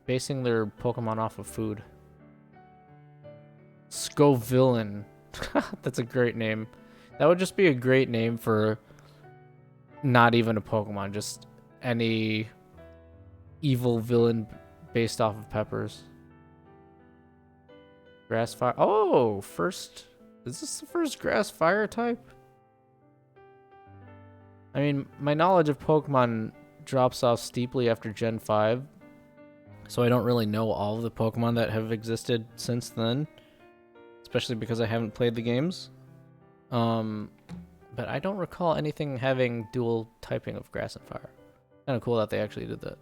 basing their Pokemon off of food. Scovillain. That's a great name. That would just be a great name for not even a Pokemon, just any evil villain based off of peppers. Grass fire. Oh, first. Is this the first grass fire type? I mean, my knowledge of Pokemon drops off steeply after Gen 5. So I don't really know all of the Pokemon that have existed since then. Especially because I haven't played the games. But I don't recall anything having dual typing of grass and fire. Kind of cool that they actually did that.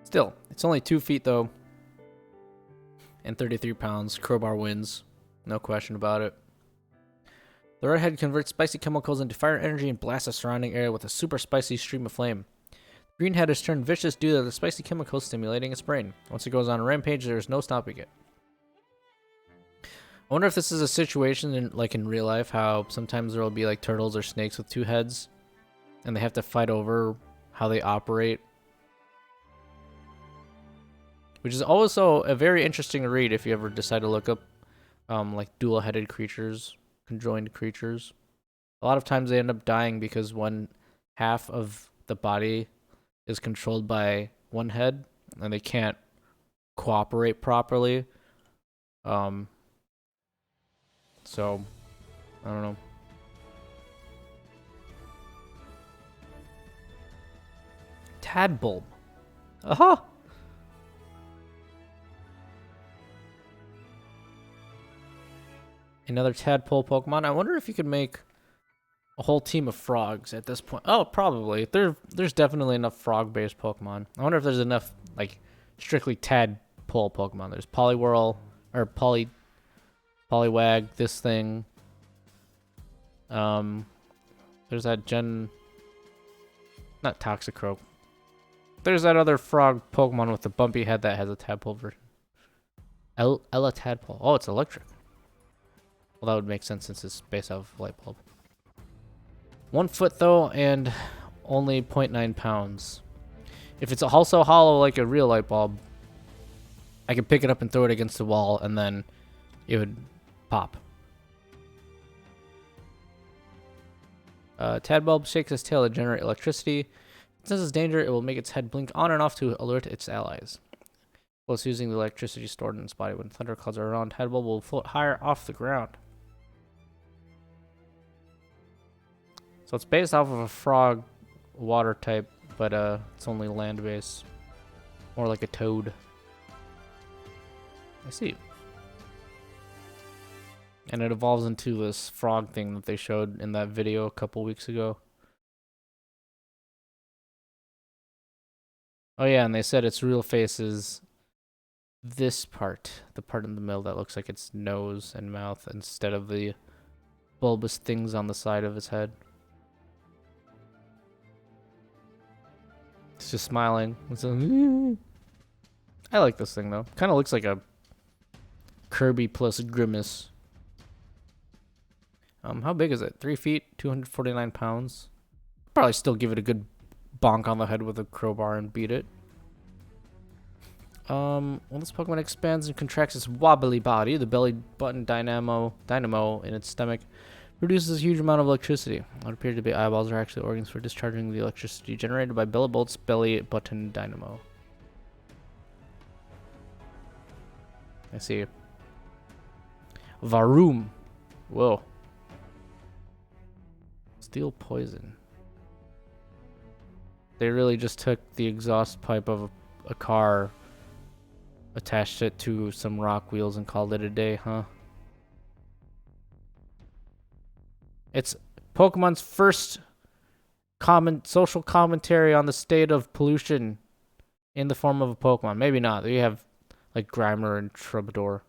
Still, it's only 2 feet though. And 33 pounds. Crowbar wins. No question about it. The redhead converts spicy chemicals into fire energy and blasts the surrounding area with a super spicy stream of flame. The Greenhead has turned vicious due to the spicy chemicals stimulating its brain. Once it goes on a rampage, there is no stopping it. I wonder if this is a situation in real life, how sometimes there will be like turtles or snakes with two heads, and they have to fight over how they operate. Which is also a very interesting read if you ever decide to look up like dual-headed creatures, conjoined creatures. A lot of times they end up dying because one half of the body is controlled by one head, and they can't cooperate properly. So, I don't know. Tadbulb. Aha! Another tadpole Pokemon. I wonder if you could make a whole team of frogs at this point. Oh, probably. There's definitely enough frog-based Pokemon. I wonder if there's enough, like, strictly tadpole Pokemon. There's Poliwhirl, or Poliwag, this thing. There's that not Toxicroak. There's that other frog Pokemon with the bumpy head that has a tadpole version. Ella Tadpole. Oh, it's electric. Well, that would make sense since it's based off of light bulb. 1 foot though, and only 0.9 pounds. If it's also hollow like a real light bulb, I could pick it up and throw it against the wall, and then it would pop. Tadbulb shakes its tail to generate electricity. If it senses danger, it will make its head blink on and off to alert its allies. While it's using the electricity stored in its body, when thunderclouds are around, Tadbulb will float higher off the ground. So it's based off of a frog water type, but it's only land based. More like a toad. I see. And it evolves into this frog thing that they showed in that video a couple weeks ago. Oh yeah, and they said its real face is this part. The part in the middle that looks like its nose and mouth instead of the bulbous things on the side of its head. It's just smiling. I like this thing though. Kind of looks like a Kirby plus Grimace. How big is it? 3 feet, 249 pounds. Probably still give it a good bonk on the head with a crowbar and beat it. When this Pokemon expands and contracts its wobbly body, the belly button dynamo in its stomach produces a huge amount of electricity. What appear to be eyeballs are actually organs for discharging the electricity generated by Bellabolt's belly button dynamo. I see. Varoom. Whoa. Steel poison. They really just took the exhaust pipe of a car, attached it to some rock wheels, and called it a day, huh? It's Pokemon's first social commentary on the state of pollution in the form of a Pokemon. Maybe not. You have like Grimer and Troubadour.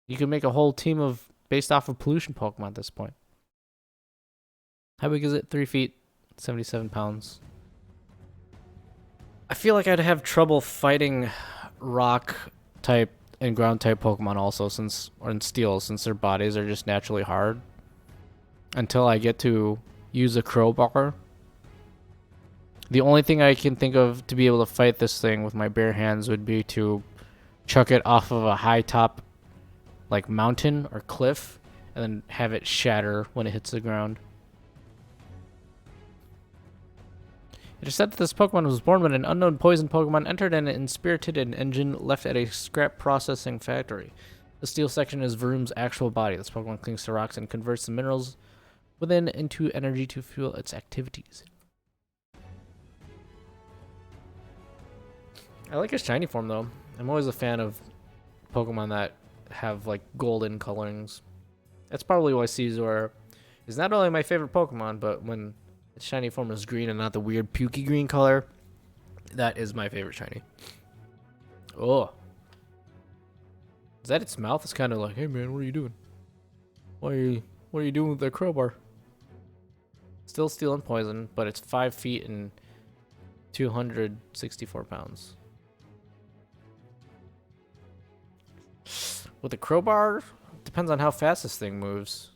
You can make a whole team based off of pollution Pokemon at this point. How big is it? 3 feet, 77 pounds. I feel like I'd have trouble fighting rock type and ground type Pokemon also, or in steel, since their bodies are just naturally hard. Until I get to use a crowbar. The only thing I can think of to be able to fight this thing with my bare hands would be to chuck it off of a high top, like mountain or cliff, and then have it shatter when it hits the ground. It is said that this Pokemon was born when an unknown poison Pokemon entered an inspirited engine left at a scrap processing factory. The steel section is Varoom's actual body. This Pokemon clings to rocks and converts the minerals within into energy to fuel its activities. I like his shiny form though. I'm always a fan of Pokemon that have like golden colorings. That's probably why Caesar is not only my favorite Pokemon, but when its shiny form is green and not the weird pukey green color, that is my favorite shiny. Oh. Is that its mouth? It's kind of like, hey man, what are you doing? What are you doing with that crowbar? Still steel and poison, but it's 5 feet and 264 pounds. With the crowbar, depends on how fast this thing moves.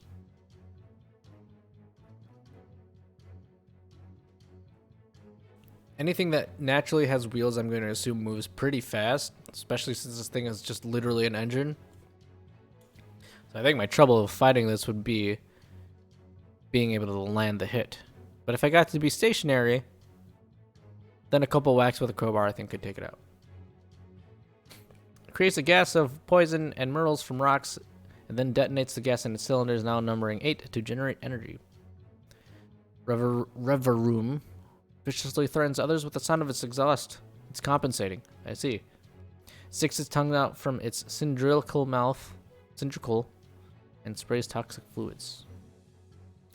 Anything that naturally has wheels, I'm going to assume moves pretty fast, especially since this thing is just literally an engine. So I think my trouble of fighting this would be being able to land the hit. But if I got to be stationary, then a couple whacks with a crowbar I think could take it out. It creates a gas of poison and myrtles from rocks and then detonates the gas in its cylinders, now numbering 8, to generate energy. Reverum viciously threatens others with the sound of its exhaust. It's compensating. I see. Sticks its tongue out from its cylindrical mouth, and sprays toxic fluids.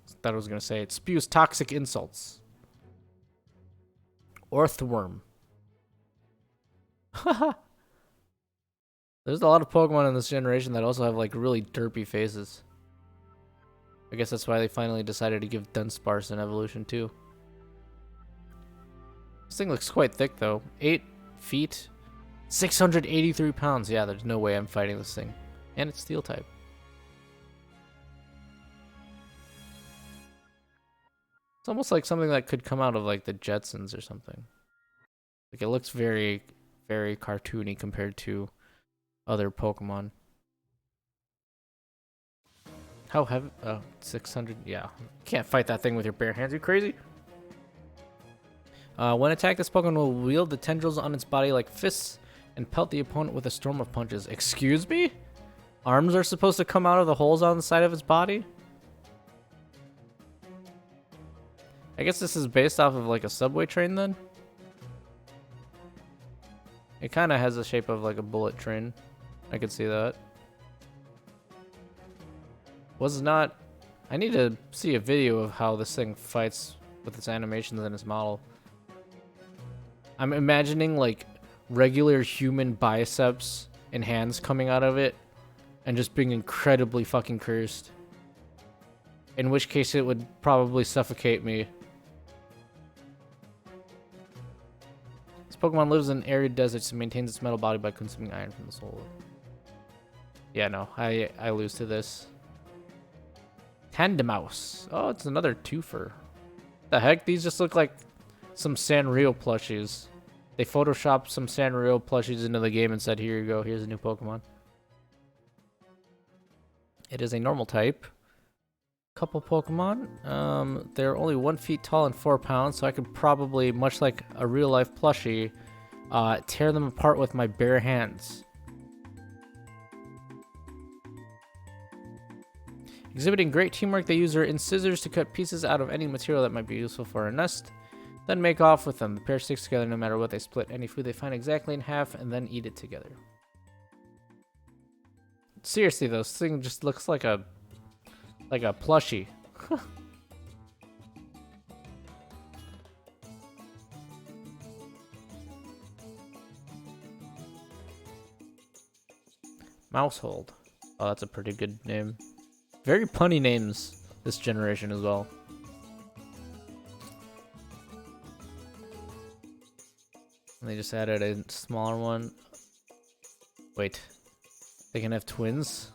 I thought I was going to say it spews toxic insults. Orthworm. There's a lot of Pokemon in this generation that also have like really derpy faces. I guess that's why they finally decided to give Dunsparce an evolution too. This thing looks quite thick though. 8 feet, 683 pounds. Yeah, there's no way I'm fighting this thing. And it's steel type. It's almost like something that could come out of like the Jetsons or something. Like it looks very, very cartoony compared to other Pokemon. How heavy? Oh, 600. Yeah. Can't fight that thing with your bare hands. You crazy? When attacked, this Pokemon will wield the tendrils on its body like fists and pelt the opponent with a storm of punches. Excuse me? Arms are supposed to come out of the holes on the side of its body? I guess this is based off of like a subway train then? It kind of has the shape of like a bullet train. I could see that. Was not... I need to see a video of how this thing fights with its animations and its model. I'm imagining like regular human biceps and hands coming out of it and just being incredibly fucking cursed. In which case it would probably suffocate me. This Pokemon lives in arid deserts and maintains its metal body by consuming iron from the soul. Yeah, no, I lose to this. Tandemaus. Oh, it's another twofer. The heck? These just look like some Sanrio plushies. They photoshopped some Sanrio plushies into the game and said, here you go, here's a new Pokemon. It is a normal type. Couple Pokemon. They're only 1 feet tall and 4 pounds, so I could probably, much like a real life plushie, tear them apart with my bare hands. Exhibiting great teamwork, they use their incisors to cut pieces out of any material that might be useful for a nest, then make off with them. The pair sticks together no matter what. They split any food they find exactly in half and then eat it together. Seriously though, this thing just looks like a plushie. Mousehold. Oh, that's a pretty good name. Very punny names this generation as well. And they just added a smaller one. Wait. They can have twins?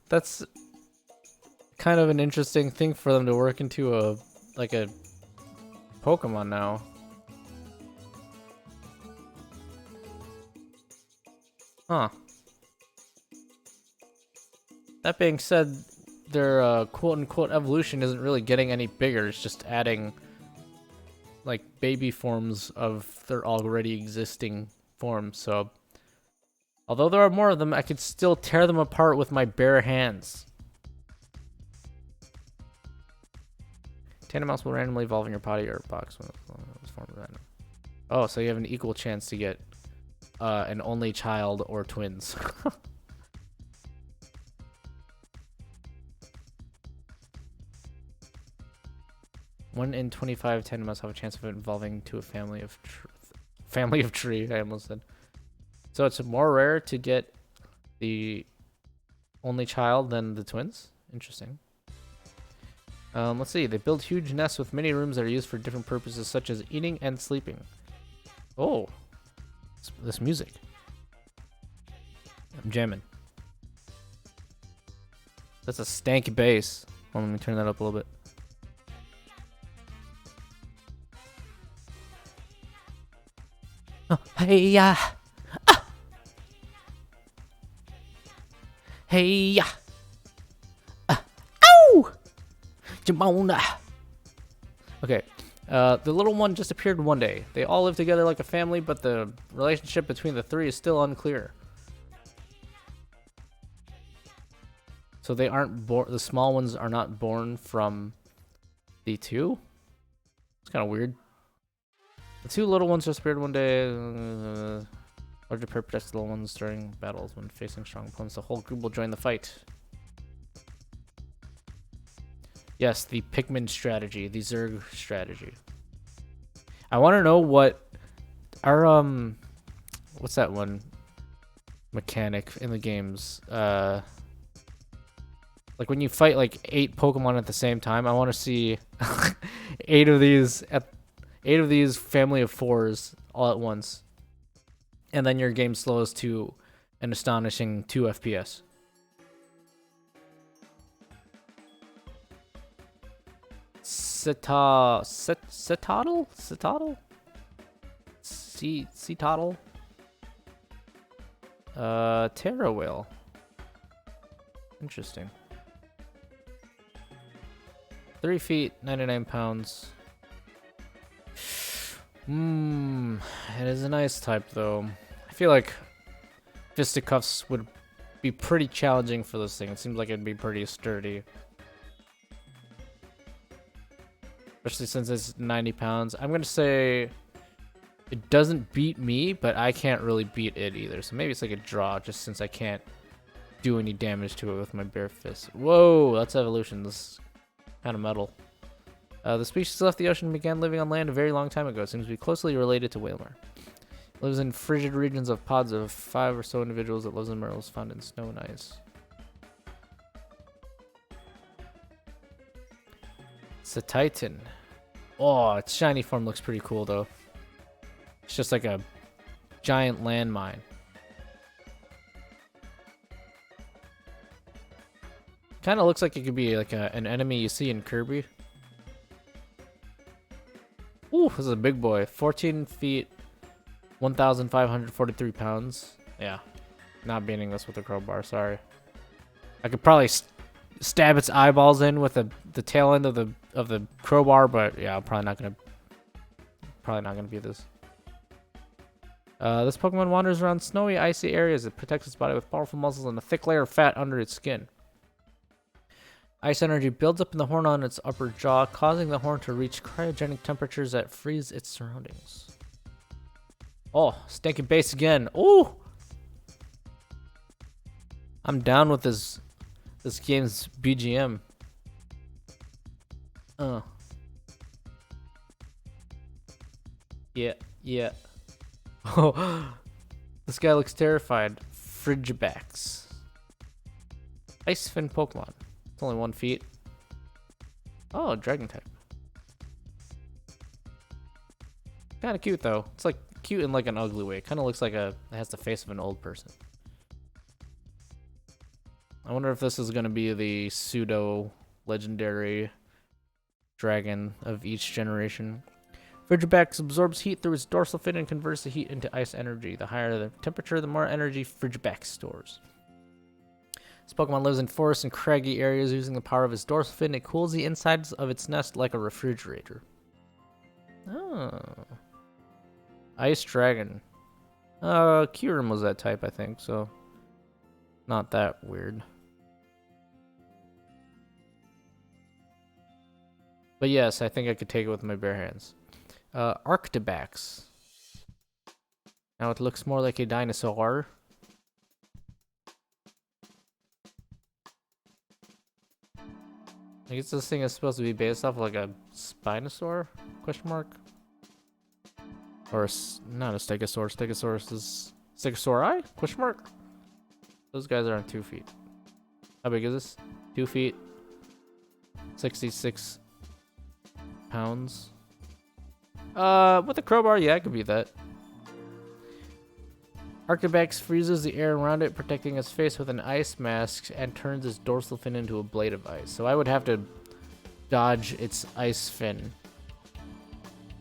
That's kind of an interesting thing for them to work into a Pokemon now. Huh. That being said, their quote-unquote evolution isn't really getting any bigger. It's just adding like baby forms of their already existing forms. So although there are more of them, I could still tear them apart with my bare hands. Tandemaus will randomly evolve in your potty or box when it's formed random. Oh, so you have an equal chance to get an only child or twins. 1 in 25 Tandemaus have a chance of evolving to a family of tree. I almost said. So it's more rare to get the only child than the twins. Interesting. Let's see. They build huge nests with many rooms that are used for different purposes, such as eating and sleeping. Oh, this music. I'm jamming. That's a stanky bass. Well, let me turn that up a little bit. Oh, hey, yeah. Ah. Hey, yeah. Ow! Jamona. Okay. The little one just appeared one day. They all live together like a family, but the relationship between the three is still unclear. So they aren't born. The small ones are not born from the two. It's kind of weird. The two little ones just appeared one day. Larger pair protects the little ones during battles. When facing strong opponents, the whole group will join the fight. Yes, the Pikmin strategy, the Zerg strategy. I want to know what our what's that one mechanic in the games? Like when you fight like 8 Pokemon at the same time, I want to see 8 of these family of 4s all at once, and then your game slows to an astonishing 2 FPS. Citadel? Terra Whale. Interesting. 3 feet, 99 pounds. It is a nice type though. I feel like fisticuffs would be pretty challenging for this thing. It seems like it'd be pretty sturdy. Especially since it's 90 pounds. I'm gonna say it doesn't beat me, but I can't really beat it either. So maybe it's like a draw, just since I can't do any damage to it with my bare fist. Whoa, that's evolution. This is kind of metal. The species left the ocean and began living on land a very long time ago. It seems to be closely related to whaler. It lives in frigid regions of pods of 5 or so individuals that lives in minerals found in snow and ice. It's a Titan. Oh, its shiny form looks pretty cool though. It's just like a giant landmine. Kind of looks like it could be like an enemy you see in Kirby. Ooh, this is a big boy. 14 feet, 1,543 pounds. Yeah, not beating this with a crowbar, sorry. I could probably stab its eyeballs in with the tail end of the crowbar, but yeah, I'm probably not gonna beat this. This Pokemon wanders around snowy, icy areas. It protects its body with powerful muscles and a thick layer of fat under its skin. Ice energy builds up in the horn on its upper jaw, causing the horn to reach cryogenic temperatures that freeze its surroundings. Oh, stinking base again. Ooh! I'm down with this game's BGM. Yeah. Oh, this guy looks terrified. Frigibax. Ice fin Pokemon. It's only 1 feet. Oh, dragon type. Kind of cute though. It's like cute in like an ugly way. Kind of looks like it has the face of an old person. I wonder if this is going to be the pseudo legendary dragon of each generation. Frigibax absorbs heat through its dorsal fin and converts the heat into ice energy. The higher the temperature, the more energy Frigibax stores. This Pokemon lives in forests and craggy areas. Using the power of its dorsal fin, it cools the insides of its nest like a refrigerator. Oh. Ice Dragon. Kyurem was that type, I think, so not that weird. But yes, I think I could take it with my bare hands. Arctibax. Now it looks more like a dinosaur. I guess this thing is supposed to be based off like a Spinosaur? Question mark? Or not a Stegosaurus. Stegosaurus is Stegosauri? Question mark? Those guys are on 2 feet. How big is this? 2 feet. 66 pounds. With a crowbar, yeah, I could beat that. Arctibex freezes the air around it, protecting its face with an ice mask, and turns its dorsal fin into a blade of ice. So I would have to dodge its ice fin.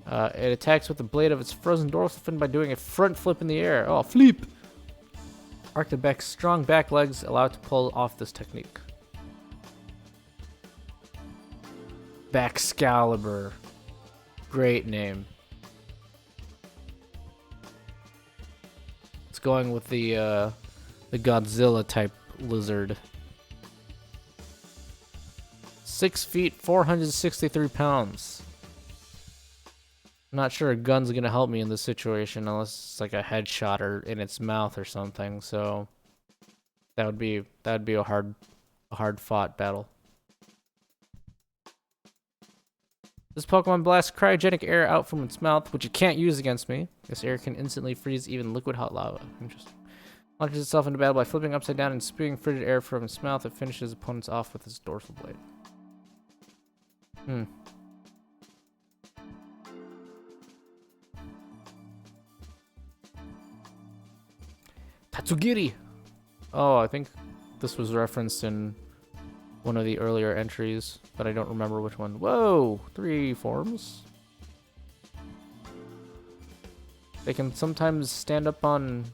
It attacks with the blade of its frozen dorsal fin by doing a front flip in the air. Oh, flip! Arctibex's strong back legs allow it to pull off this technique. Baxcalibur. Great name. It's going with the Godzilla type lizard. 6 feet, 463 pounds. I'm not sure a gun's gonna help me in this situation unless it's like a headshot or in its mouth or something. So that would be a hard fought battle. This Pokemon blasts cryogenic air out from its mouth, which it can't use against me. This air can instantly freeze even liquid hot lava. Interesting. Launches itself into battle by flipping upside down and spewing frigid air from its mouth. It finishes opponents off with its dorsal blade. Tatsugiri! Oh, I think this was referenced in one of the earlier entries, but I don't remember which one. Whoa! 3 forms. They can sometimes stand up on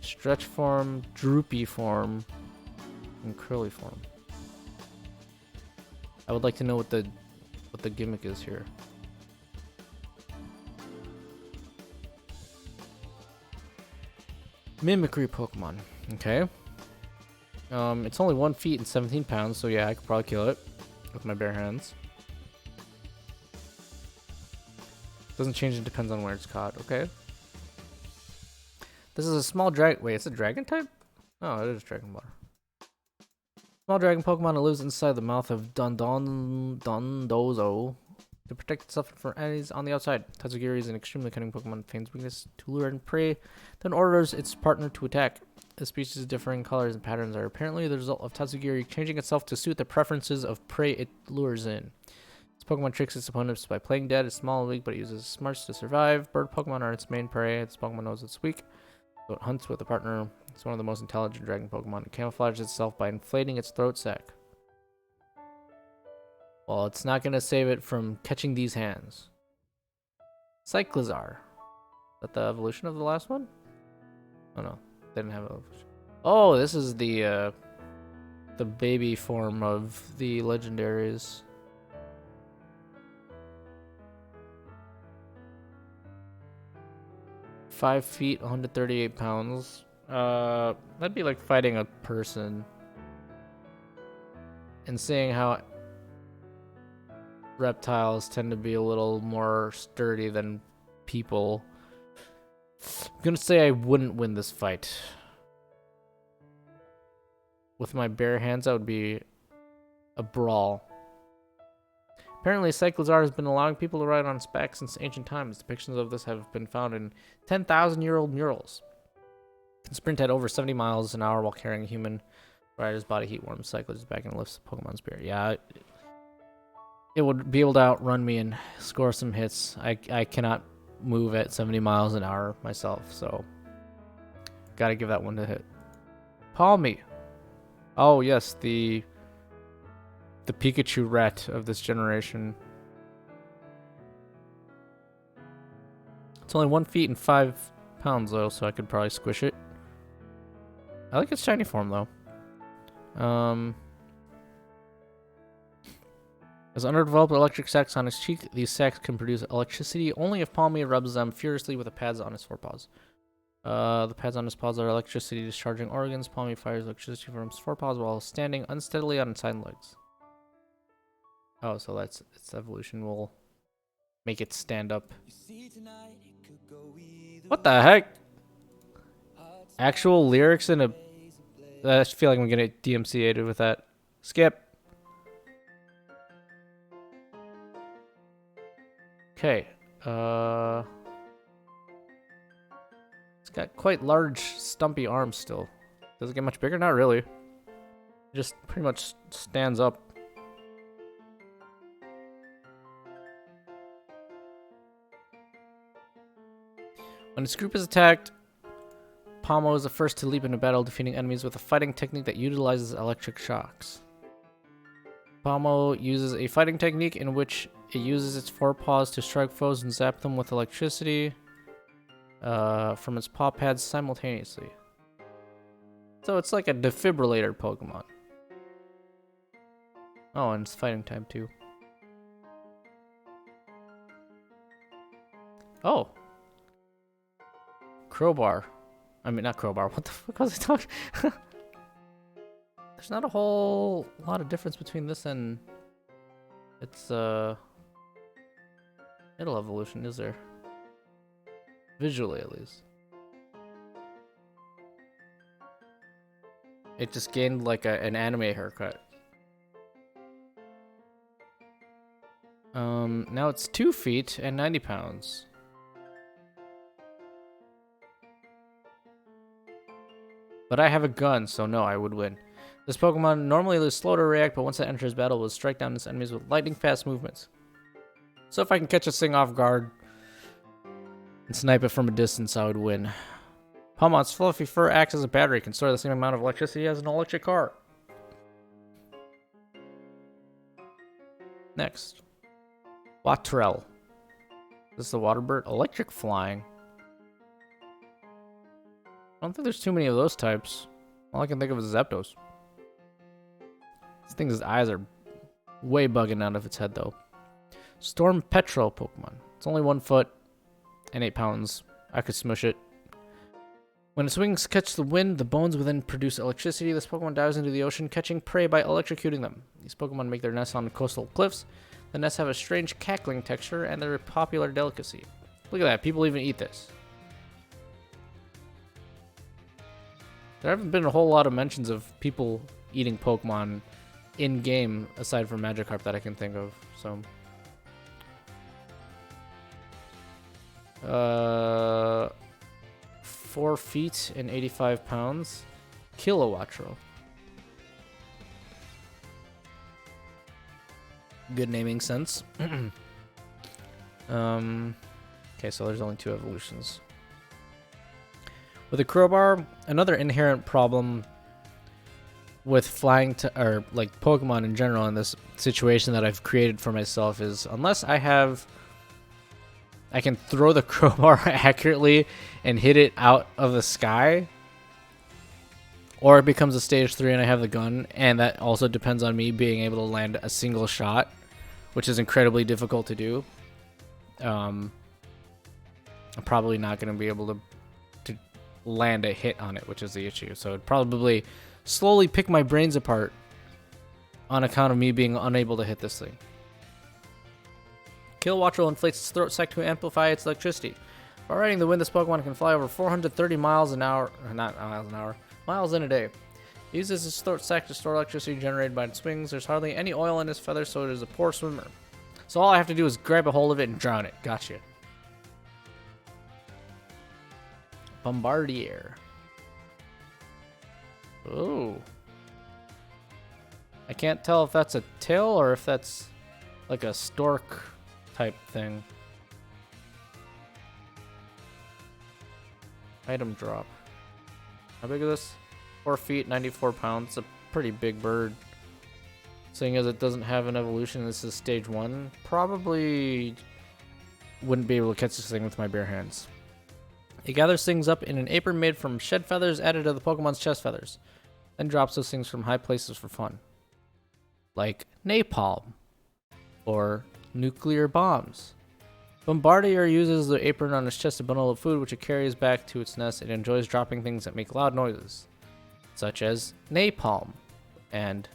stretch form, droopy form, and curly form. I would like to know what the gimmick is here. Mimicry Pokemon. Okay. It's only 1 feet and 17 pounds, so yeah, I could probably kill it with my bare hands. Doesn't change, it depends on where it's caught. Okay. This is a small dragon. Wait, it's a dragon type? Oh, it is dragon water. Small dragon Pokemon that lives inside the mouth of Dondozo to protect itself from enemies on the outside. Tatsugiri is an extremely cunning Pokemon that feigns weakness to lure and prey, then orders its partner to attack. The species' differing colors and patterns are apparently the result of Tatsugiri changing itself to suit the preferences of prey it lures in. This Pokemon tricks its opponents by playing dead. It's small and weak, but it uses smarts to survive. Bird Pokemon are its main prey. This Pokemon knows it's weak, so it hunts with a partner. It's one of the most intelligent dragon Pokemon. It camouflages itself by inflating its throat sac. Well, it's not going to save it from catching these hands. Cyclizar. Is that the evolution of the last one? Oh no, they didn't have evolution. Oh, this is the baby form of the legendaries. "5 feet, 138 pounds. That'd be like fighting a person. And seeing how reptiles tend to be a little more sturdy than people, I'm gonna say I wouldn't win this fight. With my bare hands, that would be a brawl. Apparently, Cyclizar has been allowing people to ride on its back since ancient times. Depictions of this have been found in 10,000-year-old murals. It can sprint at over 70 miles an hour while carrying a human rider's body heat warms Cyclizar's back and lifts the Pokemon spirit. Yeah, it would be able to outrun me and score some hits. I cannot move at 70 miles an hour myself, so gotta give that one a hit. Palmy. Oh yes, the Pikachu rat of this generation. It's only 1 feet and 5 pounds though, so I could probably squish it. I like its shiny form though. As underdeveloped electric sacs on its cheek, these sacs can produce electricity only if Palmy rubs them furiously with the pads on its forepaws. The pads on his paws are electricity discharging organs. Palmy fires electricity from its forepaws while standing unsteadily on its hind legs. Oh, so that's its evolution will make it stand up. What the heck? Actual lyrics in a... I feel like I'm gonna get DMCA'd with that. Skip. Okay. It's got quite large, stumpy arms still. Does it get much bigger? Not really. It just pretty much stands up When its group is attacked, Pomo is the first to leap into battle, defeating enemies with a fighting technique that utilizes electric shocks. Pomo uses a fighting technique in which it uses its forepaws to strike foes and zap them with electricity from its paw pads simultaneously. So it's like a defibrillator Pokemon. Oh, and it's fighting type too. Oh. Crowbar. I mean, not crowbar. What the fuck was I talking? There's not a whole lot of difference between this and its middle evolution, is there? Visually, at least. It just gained like an anime haircut. Now it's 2 feet and 90 pounds. But I have a gun, so no, I would win. This Pokemon normally is slow to react, but once it enters battle, it will strike down its enemies with lightning-fast movements. So if I can catch this thing off guard and snipe it from a distance, I would win. Pomon's fluffy fur acts as a battery, can store the same amount of electricity as an electric car. Next. Watrel. This is the water bird. Electric flying. I don't think there's too many of those types. All I can think of is Zapdos. This thing's eyes are way bugging out of its head, though. Storm Petrel Pokemon. It's only 1 foot and 8 pounds. I could smush it. When its wings catch the wind, the bones within produce electricity. This Pokemon dives into the ocean, catching prey by electrocuting them. These Pokemon make their nests on coastal cliffs. The nests have a strange cackling texture, and they're a popular delicacy. Look at that. People even eat this. There haven't been a whole lot of mentions of people eating Pokemon in-game, aside from Magikarp, that I can think of, so... 4 feet and 85 pounds. Kilowattrel. Good naming sense. Okay, so there's only 2 evolutions. With a crowbar, another inherent problem with flying or like Pokemon in general in this situation that I've created for myself is unless I can throw the crowbar accurately and hit it out of the sky, or it becomes a stage 3 and I have the gun, and that also depends on me being able to land a single shot, which is incredibly difficult to do. I'm probably not going to be able to land a hit on it, which is the issue. So it'd probably slowly pick my brains apart on account of me being unable to hit this thing. Kilowattrel inflates its throat sac to amplify its electricity. While riding the wind, this Pokemon can fly over 430 miles an hour, not miles an hour, miles in a day. It uses its throat sac to store electricity generated by its wings. There's hardly any oil in its feathers, so it is a poor swimmer. So all I have to do is grab a hold of it and drown it. Gotcha. Bombardier. Ooh. I can't tell if that's a tail or if that's like a stork type thing. Item drop. How big is this? 4 feet, 94 pounds. It's a pretty big bird. Seeing as it doesn't have an evolution, this is stage 1. Probably wouldn't be able to catch this thing with my bare hands. It gathers things up in an apron made from shed feathers added to the Pokemon's chest feathers, then drops those things from high places for fun. Like napalm or nuclear bombs. Bombardier uses the apron on its chest to bundle up food, which it carries back to its nest. It enjoys dropping things that make loud noises, such as napalm and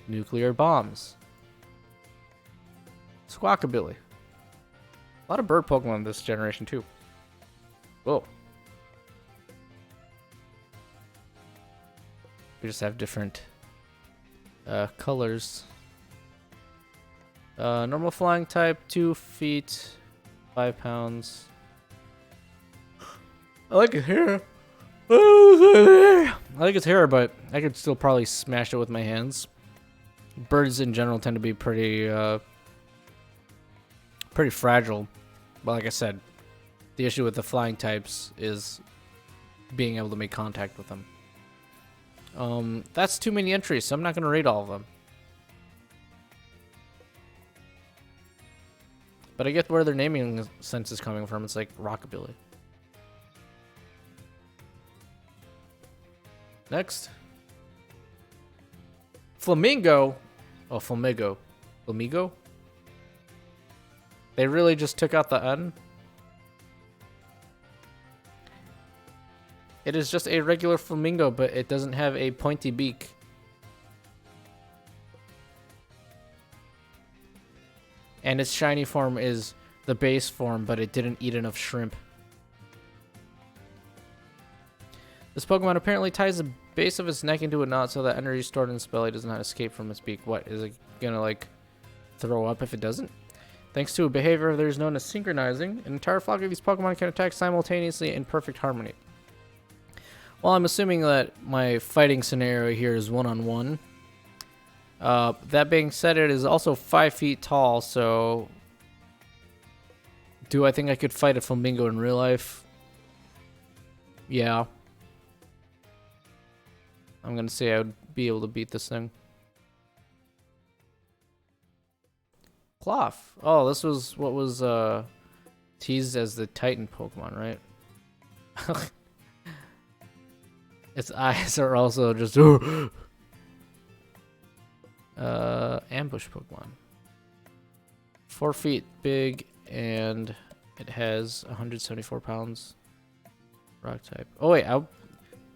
nuclear bombs. Squawkabilly. A lot of bird Pokemon this generation too. Whoa. We just have different colors. Normal flying type, 2 feet, 5 pounds. I like his hair. I like his hair, but I could still probably smash it with my hands. Birds in general tend to be pretty fragile. But like I said, The issue with the flying types is being able to make contact with them. That's too many entries, so I'm not going to read all of them. But I get where their naming sense is coming from. It's like rockabilly. Next. Flamingo. Oh, Flamingo. Flamingo? They really just took out the N? It is just a regular flamingo, but it doesn't have a pointy beak. And its shiny form is the base form, but it didn't eat enough shrimp. This Pokemon apparently ties the base of its neck into a knot so that energy stored in its belly does not escape from its beak. What, is it gonna like throw up if it doesn't? Thanks to a behavior that is known as synchronizing, an entire flock of these Pokemon can attack simultaneously in perfect harmony. Well, I'm assuming that my fighting scenario here is one-on-one. That being said, it is also 5 feet tall, so... Do I think I could fight a flamingo in real life? Yeah. I'm gonna say I would be able to beat this thing. Cloth. Oh, this was what was teased as the Titan Pokemon, right? Its eyes are also just ambush Pokemon. 4 feet big, and it has 174 pounds. Rock type. Oh wait,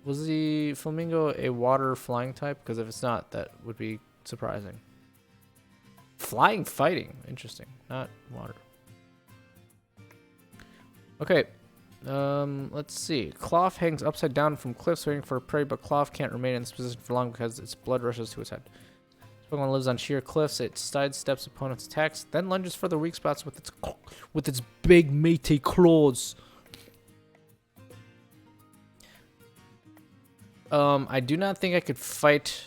was the flamingo a water flying type? Because if it's not, that would be surprising. Flying fighting, interesting. Not water. Okay. Let's see. Cloth hangs upside down from cliffs waiting for prey, but Cloth can't remain in this position for long because its blood rushes to its head. This Pokemon lives on sheer cliffs. It sidesteps opponents' attacks, then lunges for the weak spots with its big meaty claws. I do not think I could fight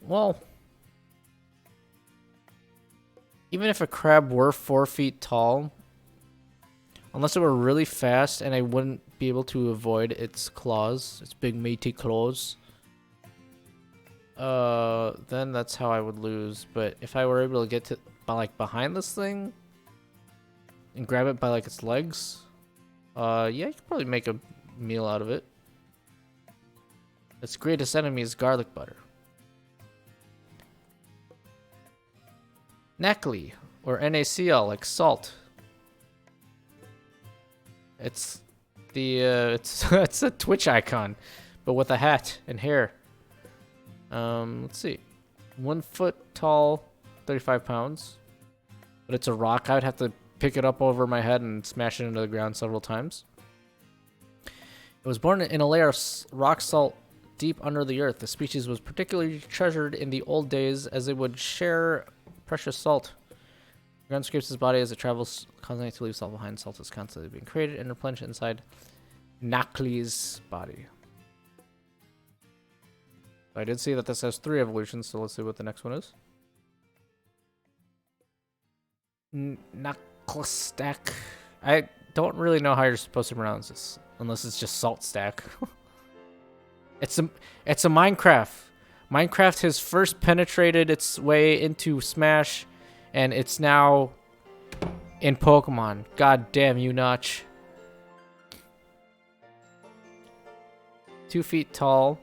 well, even if a crab were 4 feet tall, unless it were really fast and I wouldn't be able to avoid its claws, its big meaty claws, then that's how I would lose. But if I were able to get to behind this thing and grab it by like its legs, yeah, you could probably make a meal out of it. Its greatest enemy is garlic butter. Nacli, or NaCl, like salt. It's the it's a Twitch icon, but with a hat and hair. Let's see, 1 foot tall, 35 pounds. But it's a rock. I would have to pick it up over my head and smash it into the ground several times. It was born in a layer of rock salt deep under the earth. The species was particularly treasured in the old days as it would share precious salt. The ground scrapes its body as it travels, causing it to leave salt behind. Salt is constantly being created and replenished inside Nacli's body. I did see that this has 3 evolutions, so let's see what the next one is. Naclistack. I don't really know how you're supposed to pronounce this, unless it's just Salt Stack. It's a Minecraft. Minecraft has first penetrated its way into Smash, and it's now in Pokemon. God damn you, Notch. 2 feet tall,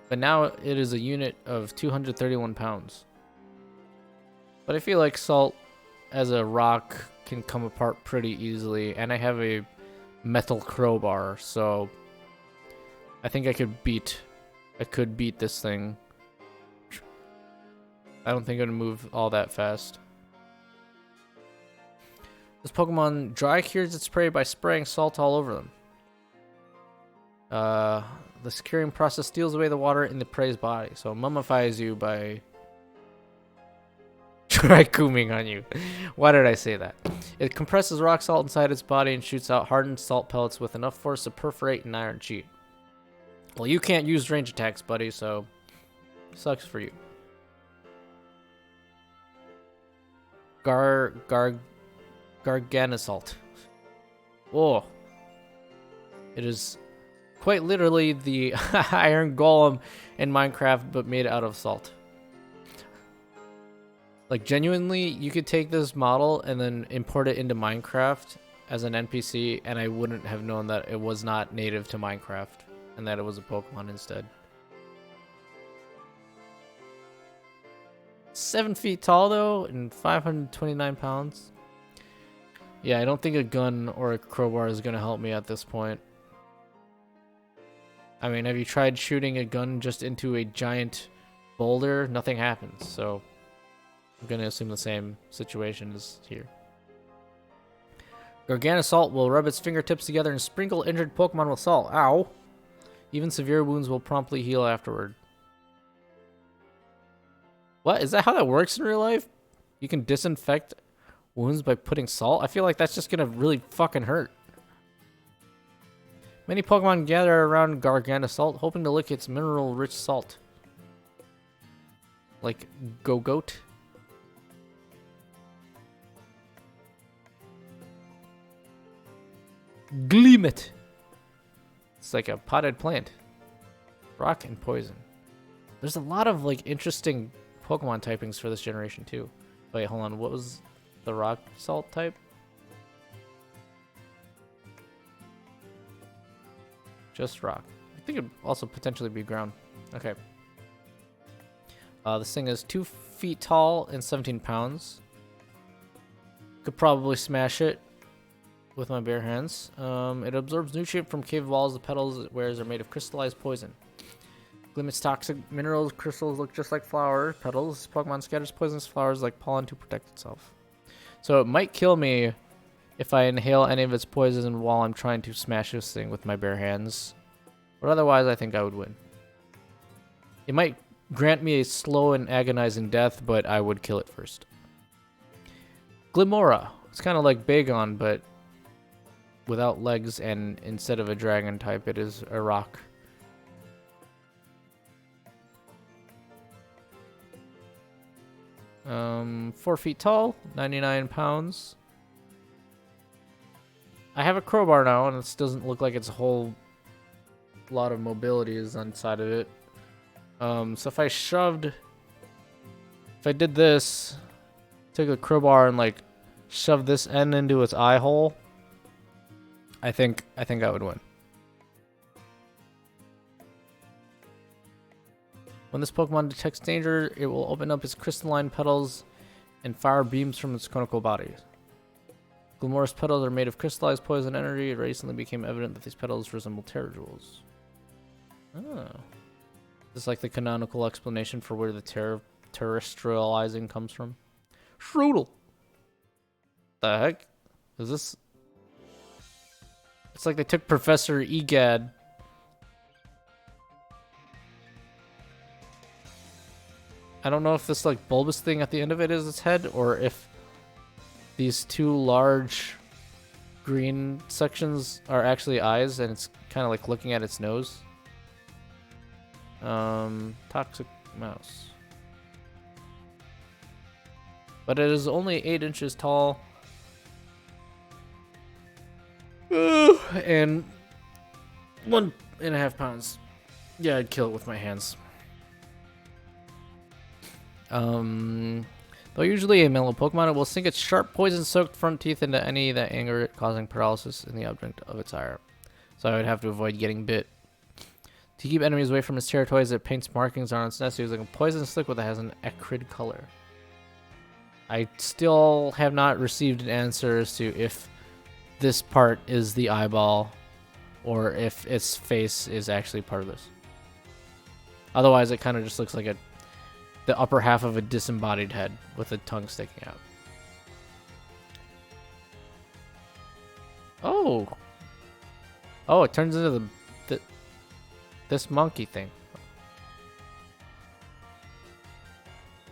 but now it is a unit of 231 pounds. But I feel like Salt as a rock can come apart pretty easily, and I have a metal crowbar, so I think I could beat this thing. I don't think it would move all that fast. This Pokemon dry cures its prey by spraying salt all over them. The curing process steals away the water in the prey's body, so it mummifies you by dry cooming on you. Why did I say that? It compresses rock salt inside its body and shoots out hardened salt pellets with enough force to perforate an iron sheet. Well, you can't use range attacks, buddy, so sucks for you. Garganisalt. Oh, it is quite literally the iron golem in Minecraft, but made out of salt. Like, genuinely, you could take this model and then import it into Minecraft as an NPC, and I wouldn't have known that it was not native to Minecraft and that it was a Pokemon instead. 7 feet tall, though, and 529 pounds. Yeah, I don't think a gun or a crowbar is going to help me at this point. I mean, have you tried shooting a gun just into a giant boulder? Nothing happens, so I'm going to assume the same situation is here. Garganasalt will rub its fingertips together and sprinkle injured Pokemon with salt. Ow! Even severe wounds will promptly heal afterward. What? Is that how that works in real life? You can disinfect wounds by putting salt? I feel like that's just gonna really fucking hurt. Many Pokemon gather around Garganasalt, hoping to lick its mineral-rich salt. Like Goat. Gleamit. It's like a potted plant. Rock and poison. There's a lot of like interesting Pokemon typings for this generation too. Wait, hold on. What was the rock salt type? Just rock. I think it'd also potentially be ground. Okay. This thing is 2 feet tall and 17 pounds. Could probably smash it with my bare hands. It absorbs nutrient from cave walls. The petals it wears are made of crystallized poison. Glimit's toxic minerals crystals look just like flower petals. Pokemon scatters poisonous flowers like pollen to protect itself. So it might kill me if I inhale any of its poison while I'm trying to smash this thing with my bare hands. But otherwise, I think I would win. It might grant me a slow and agonizing death, but I would kill it first. Glimora. It's kind of like Bagon, but without legs, and instead of a dragon type, it is a rock. Um, 4 feet tall, 99 pounds. I have a crowbar now, and this doesn't look like it's a whole lot of mobility is inside of it. So if I did this, took a crowbar and like shoved this end into its eye hole, I think I would win. When this Pokemon detects danger, it will open up its crystalline petals and fire beams from its conical body. Glimora's petals are made of crystallized poison energy. It recently became evident that these petals resemble Terra-Jewels. Oh. This is like the canonical explanation for where the terrestrializing comes from. Shroodle! The heck? Is this... It's like they took Professor Egad. I don't know if this like bulbous thing at the end of it is its head, or if these two large green sections are actually eyes and it's kind of like looking at its nose. Toxic mouse. But it is only 8 inches tall. And 1.5 pounds. Yeah, I'd kill it with my hands. Though usually a mellow Pokemon, it will sink its sharp poison-soaked front teeth into any that anger it, causing paralysis in the object of its ire. So I would have to avoid getting bit. To keep enemies away from its territories, it paints markings on its nest using a poisonous liquid that has an acrid color. I still have not received an answer as to if this part is the eyeball or if its face is actually part of this. Otherwise, it kind of just looks like the upper half of a disembodied head with a tongue sticking out. Oh! Oh, it turns into this monkey thing.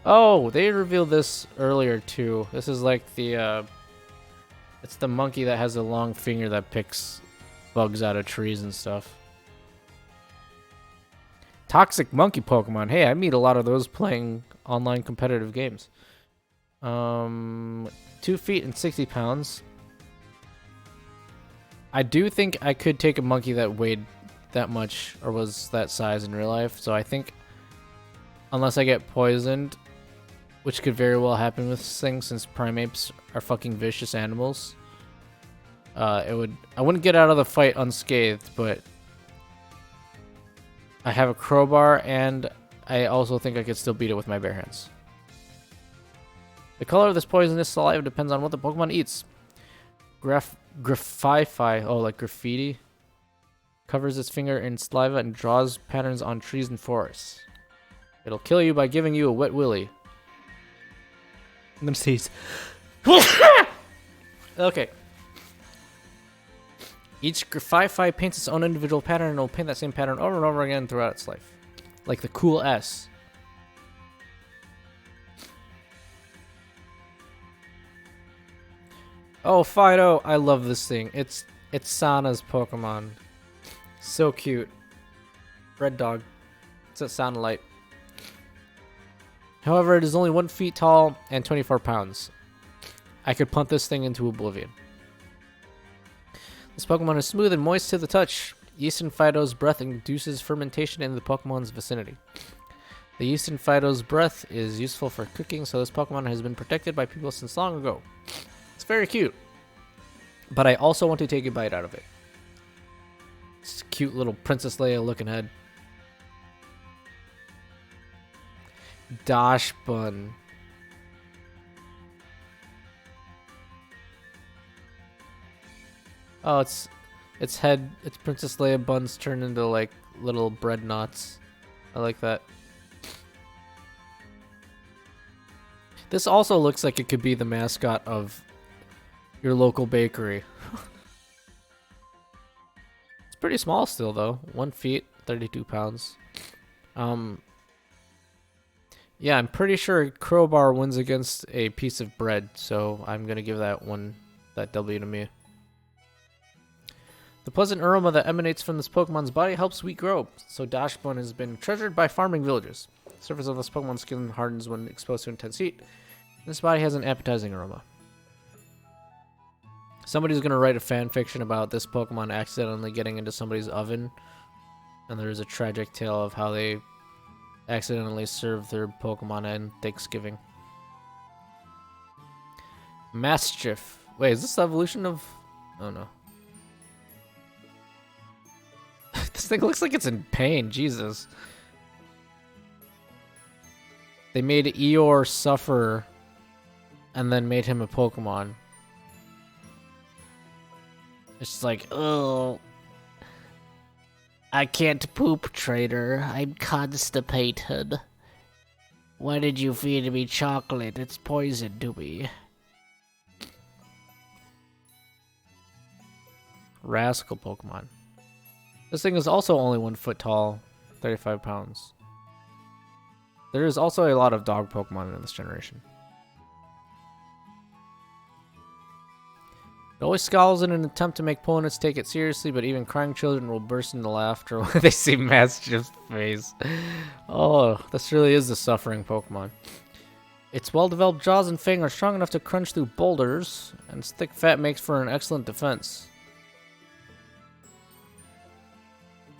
Oh, they revealed this earlier too. This is like the it's the monkey that has a long finger that picks bugs out of trees and stuff. Toxic monkey Pokemon. Hey, I meet a lot of those playing online competitive games. 2 feet and 60 pounds. I do think I could take a monkey that weighed that much or was that size in real life. So I think unless I get poisoned, which could very well happen with this thing since primates are fucking vicious animals, I wouldn't get out of the fight unscathed, but I have a crowbar and I also think I could still beat it with my bare hands. The color of this poisonous saliva depends on what the Pokemon eats. Graphify, oh, like graffiti, covers its finger in saliva and draws patterns on trees and forests. It'll kill you by giving you a wet willy. I'm gonna sneeze. Okay. Each Graphify paints its own individual pattern and will paint that same pattern over and over again throughout its life. Like the cool S. Oh, Fido, I love this thing. It's Sana's Pokemon. So cute. Red dog. It's at Sonalite. However, it is only 1 feet tall and 24 pounds. I could punt this thing into oblivion. This Pokemon is smooth and moist to the touch. Yeast in Fido's breath induces fermentation in the Pokemon's vicinity. The yeast in Fido's breath is useful for cooking, so this Pokemon has been protected by people since long ago. It's very cute. But I also want to take a bite out of it. It's a cute little Princess Leia looking head. Dash Bun. Oh, its Princess Leia buns turned into like little bread knots. I like that. This also looks like it could be the mascot of your local bakery. It's pretty small still though. 1 feet, 32 pounds. Yeah, I'm pretty sure Crowbar wins against a piece of bread, so I'm gonna give that W to me. The pleasant aroma that emanates from this Pokemon's body helps wheat grow, so Dashbun has been treasured by farming villagers. The surface of this Pokemon's skin hardens when exposed to intense heat. This body has an appetizing aroma. Somebody's gonna write a fan fiction about this Pokemon accidentally getting into somebody's oven, and there's a tragic tale of how they accidentally served their Pokemon on Thanksgiving. Mastiff. Wait, is this the evolution of... Oh no. This thing looks like it's in pain, Jesus. They made Eeyore suffer and then made him a Pokemon. It's just like, oh, I can't poop, trader. I'm constipated. Why did you feed me chocolate? It's poison to me. Rascal Pokemon. This thing is also only 1 foot tall, 35 pounds. There is also a lot of dog Pokemon in this generation. It always scowls in an attempt to make opponents take it seriously, but even crying children will burst into laughter when they see Mastiff's face. Oh, this really is the suffering Pokemon. Its well-developed jaws and fang are strong enough to crunch through boulders, and its thick fat makes for an excellent defense.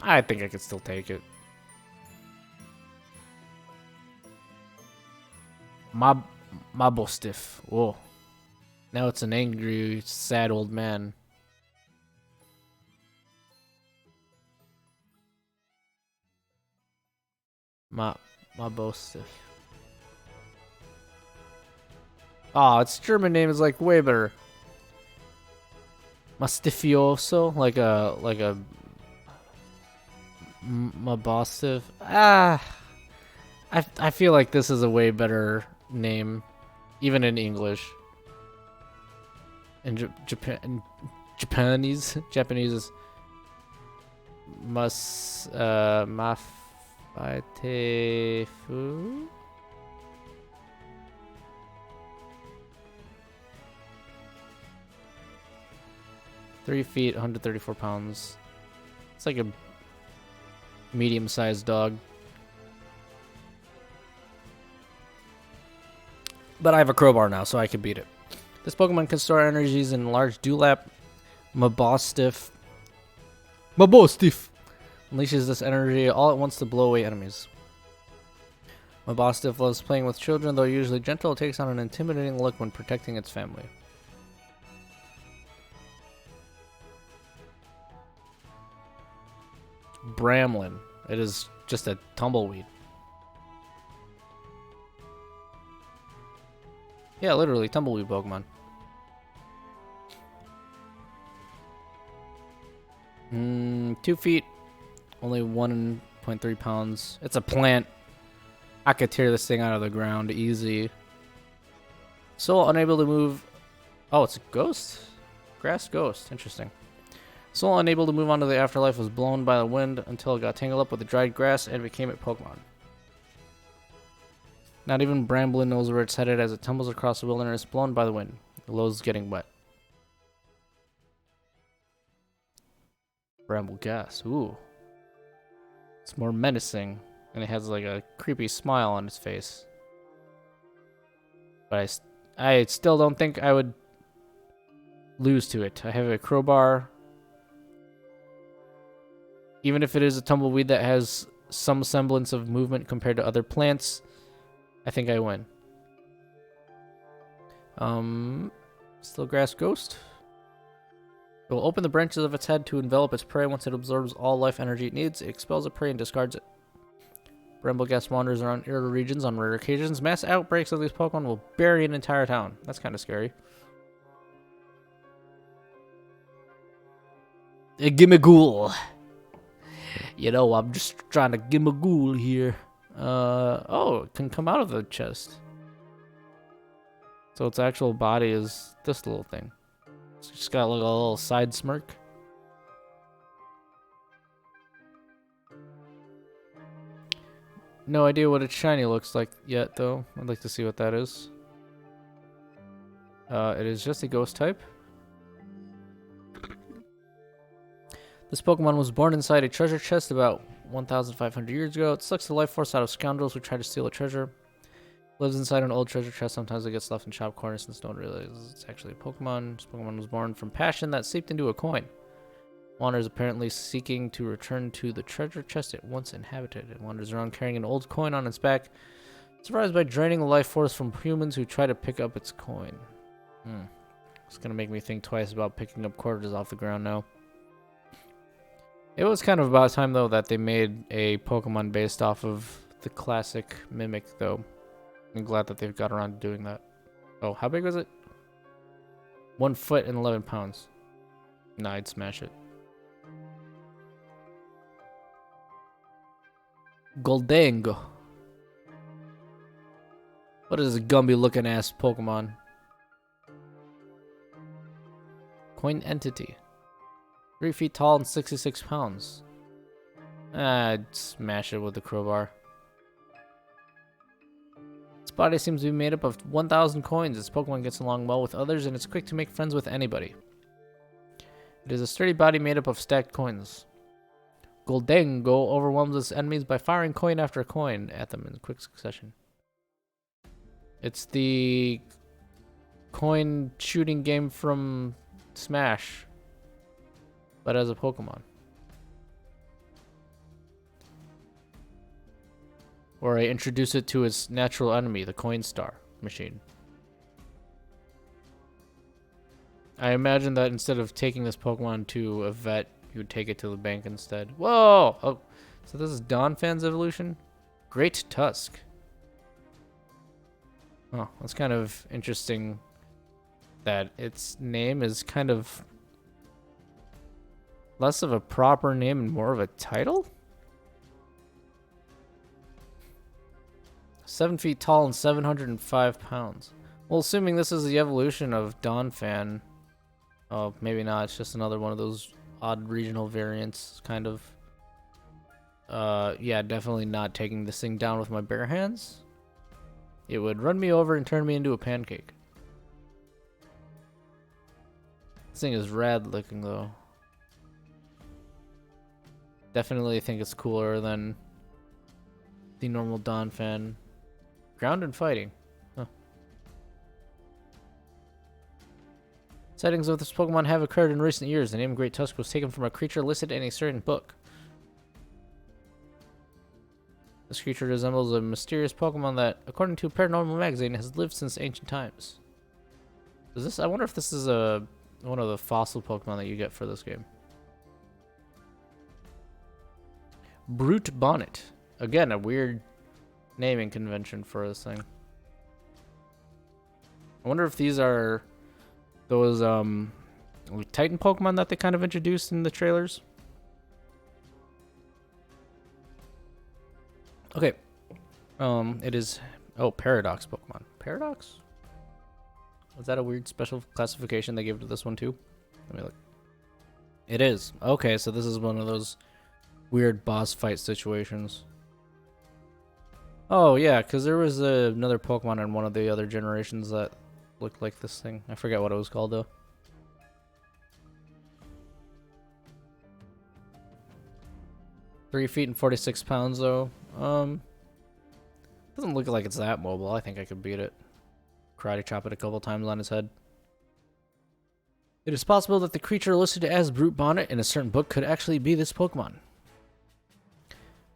I think I could still take it. Mabostiff. Whoa. Now it's an angry, sad old man. Mabostiff. Oh, its German name is like way better. Mastifioso, like a Mabostiff. Ah, I feel like this is a way better name, even in English. In Japanese is Mafatefu. 3 feet, 134 pounds. It's like a medium-sized dog. But I have a crowbar now, so I can beat it. This Pokemon can store energies in large dewlap Mabostiff. Mabostiff unleashes this energy all at once to blow away enemies. Mabostiff loves playing with children, though usually gentle. It takes on an intimidating look when protecting its family. Bramlin. It is just a tumbleweed. Yeah, literally, tumbleweed Pokemon. 2 feet, only 1.3 pounds. It's a plant. I could tear this thing out of the ground easy. Soul unable to move. Oh, it's a ghost? Grass ghost. Interesting. Soul unable to move on to the afterlife was blown by the wind until it got tangled up with the dried grass and became a Pokemon. Not even Bramblin knows where it's headed as it tumbles across the wilderness, blown by the wind. The low's getting wet. Bramble gas. Ooh. It's more menacing, and it has like a creepy smile on its face. But I still don't think I would lose to it. I have a crowbar. Even if it is a tumbleweed that has some semblance of movement compared to other plants, I think I win. Still grass ghost. It will open the branches of its head to envelop its prey. Once it absorbs all life energy it needs, it expels the prey and discards it. Brambleghast wanders around arid regions on rare occasions. Mass outbreaks of these Pokemon will bury an entire town. That's kind of scary. A Gimmighoul. You know, I'm just trying to Gimmighoul here. Oh, it can come out of the chest. So its actual body is this little thing. It's just got like a little side smirk. No idea what its shiny looks like yet, though. I'd like to see what that is. It is just a ghost type. This Pokemon was born inside a treasure chest about 1,500 years ago. It sucks the life force out of scoundrels who try to steal a treasure. Lives inside an old treasure chest. Sometimes it gets left in shop corners since no one realizes it's actually a Pokemon. This Pokemon was born from passion that seeped into a coin. Wanders apparently seeking to return to the treasure chest it once inhabited. It wanders around carrying an old coin on its back, surprised by draining the life force from humans who try to pick up its coin. It's gonna make me think twice about picking up quarters off the ground now. It was kind of about time, though, that they made a Pokemon based off of the classic Mimic, though. I'm glad that they've got around to doing that. Oh, how big was it? 1 foot and 11 pounds. Nah, I'd smash it. Goldango. What is a Gumby looking ass Pokemon? Coin entity. 3 feet tall and 66 pounds. I'd smash it with the crowbar. Its body seems to be made up of 1,000 coins. Its Pokemon gets along well with others, and it's quick to make friends with anybody. It is a sturdy body made up of stacked coins. Goldango overwhelms its enemies by firing coin after coin at them in quick succession. It's the coin shooting game from Smash, but as a Pokemon. Or I introduce it to its natural enemy, the Coin Star machine. I imagine that instead of taking this Pokemon to a vet, you would take it to the bank instead. Whoa! Oh, so this is Donphan's evolution? Great Tusk. Oh, that's kind of interesting that its name is kind of less of a proper name and more of a title? 7 feet tall and 705 pounds. Well, assuming this is the evolution of Donphan. Oh, maybe not. It's just another one of those odd regional variants, kind of. Yeah, definitely not taking this thing down with my bare hands. It would run me over and turn me into a pancake. This thing is rad looking, though. Definitely think it's cooler than the normal Donphan. Ground and fighting. Huh. Sightings of this Pokemon have occurred in recent years. The name Great Tusk was taken from a creature listed in a certain book. This creature resembles a mysterious Pokemon that, according to a paranormal magazine, has lived since ancient times. Is this? I wonder if this is one of the fossil Pokemon that you get for this game. Brute Bonnet. Again, a weird naming convention for this thing. I wonder if these are those Titan Pokemon that they kind of introduced in the trailers. Okay. It is Paradox Pokemon. Paradox? Was that a weird special classification they gave to this one too? Let me look. It is. Okay, so this is one of those weird boss fight situations. Oh yeah, because there was another Pokemon in one of the other generations that looked like this thing. I forget what it was called though. Three feet and 46 pounds though. Doesn't look like it's that mobile. I think I could beat it. Karate chop it a couple times on his head. It is possible that the creature listed as Brute Bonnet in a certain book could actually be this Pokemon.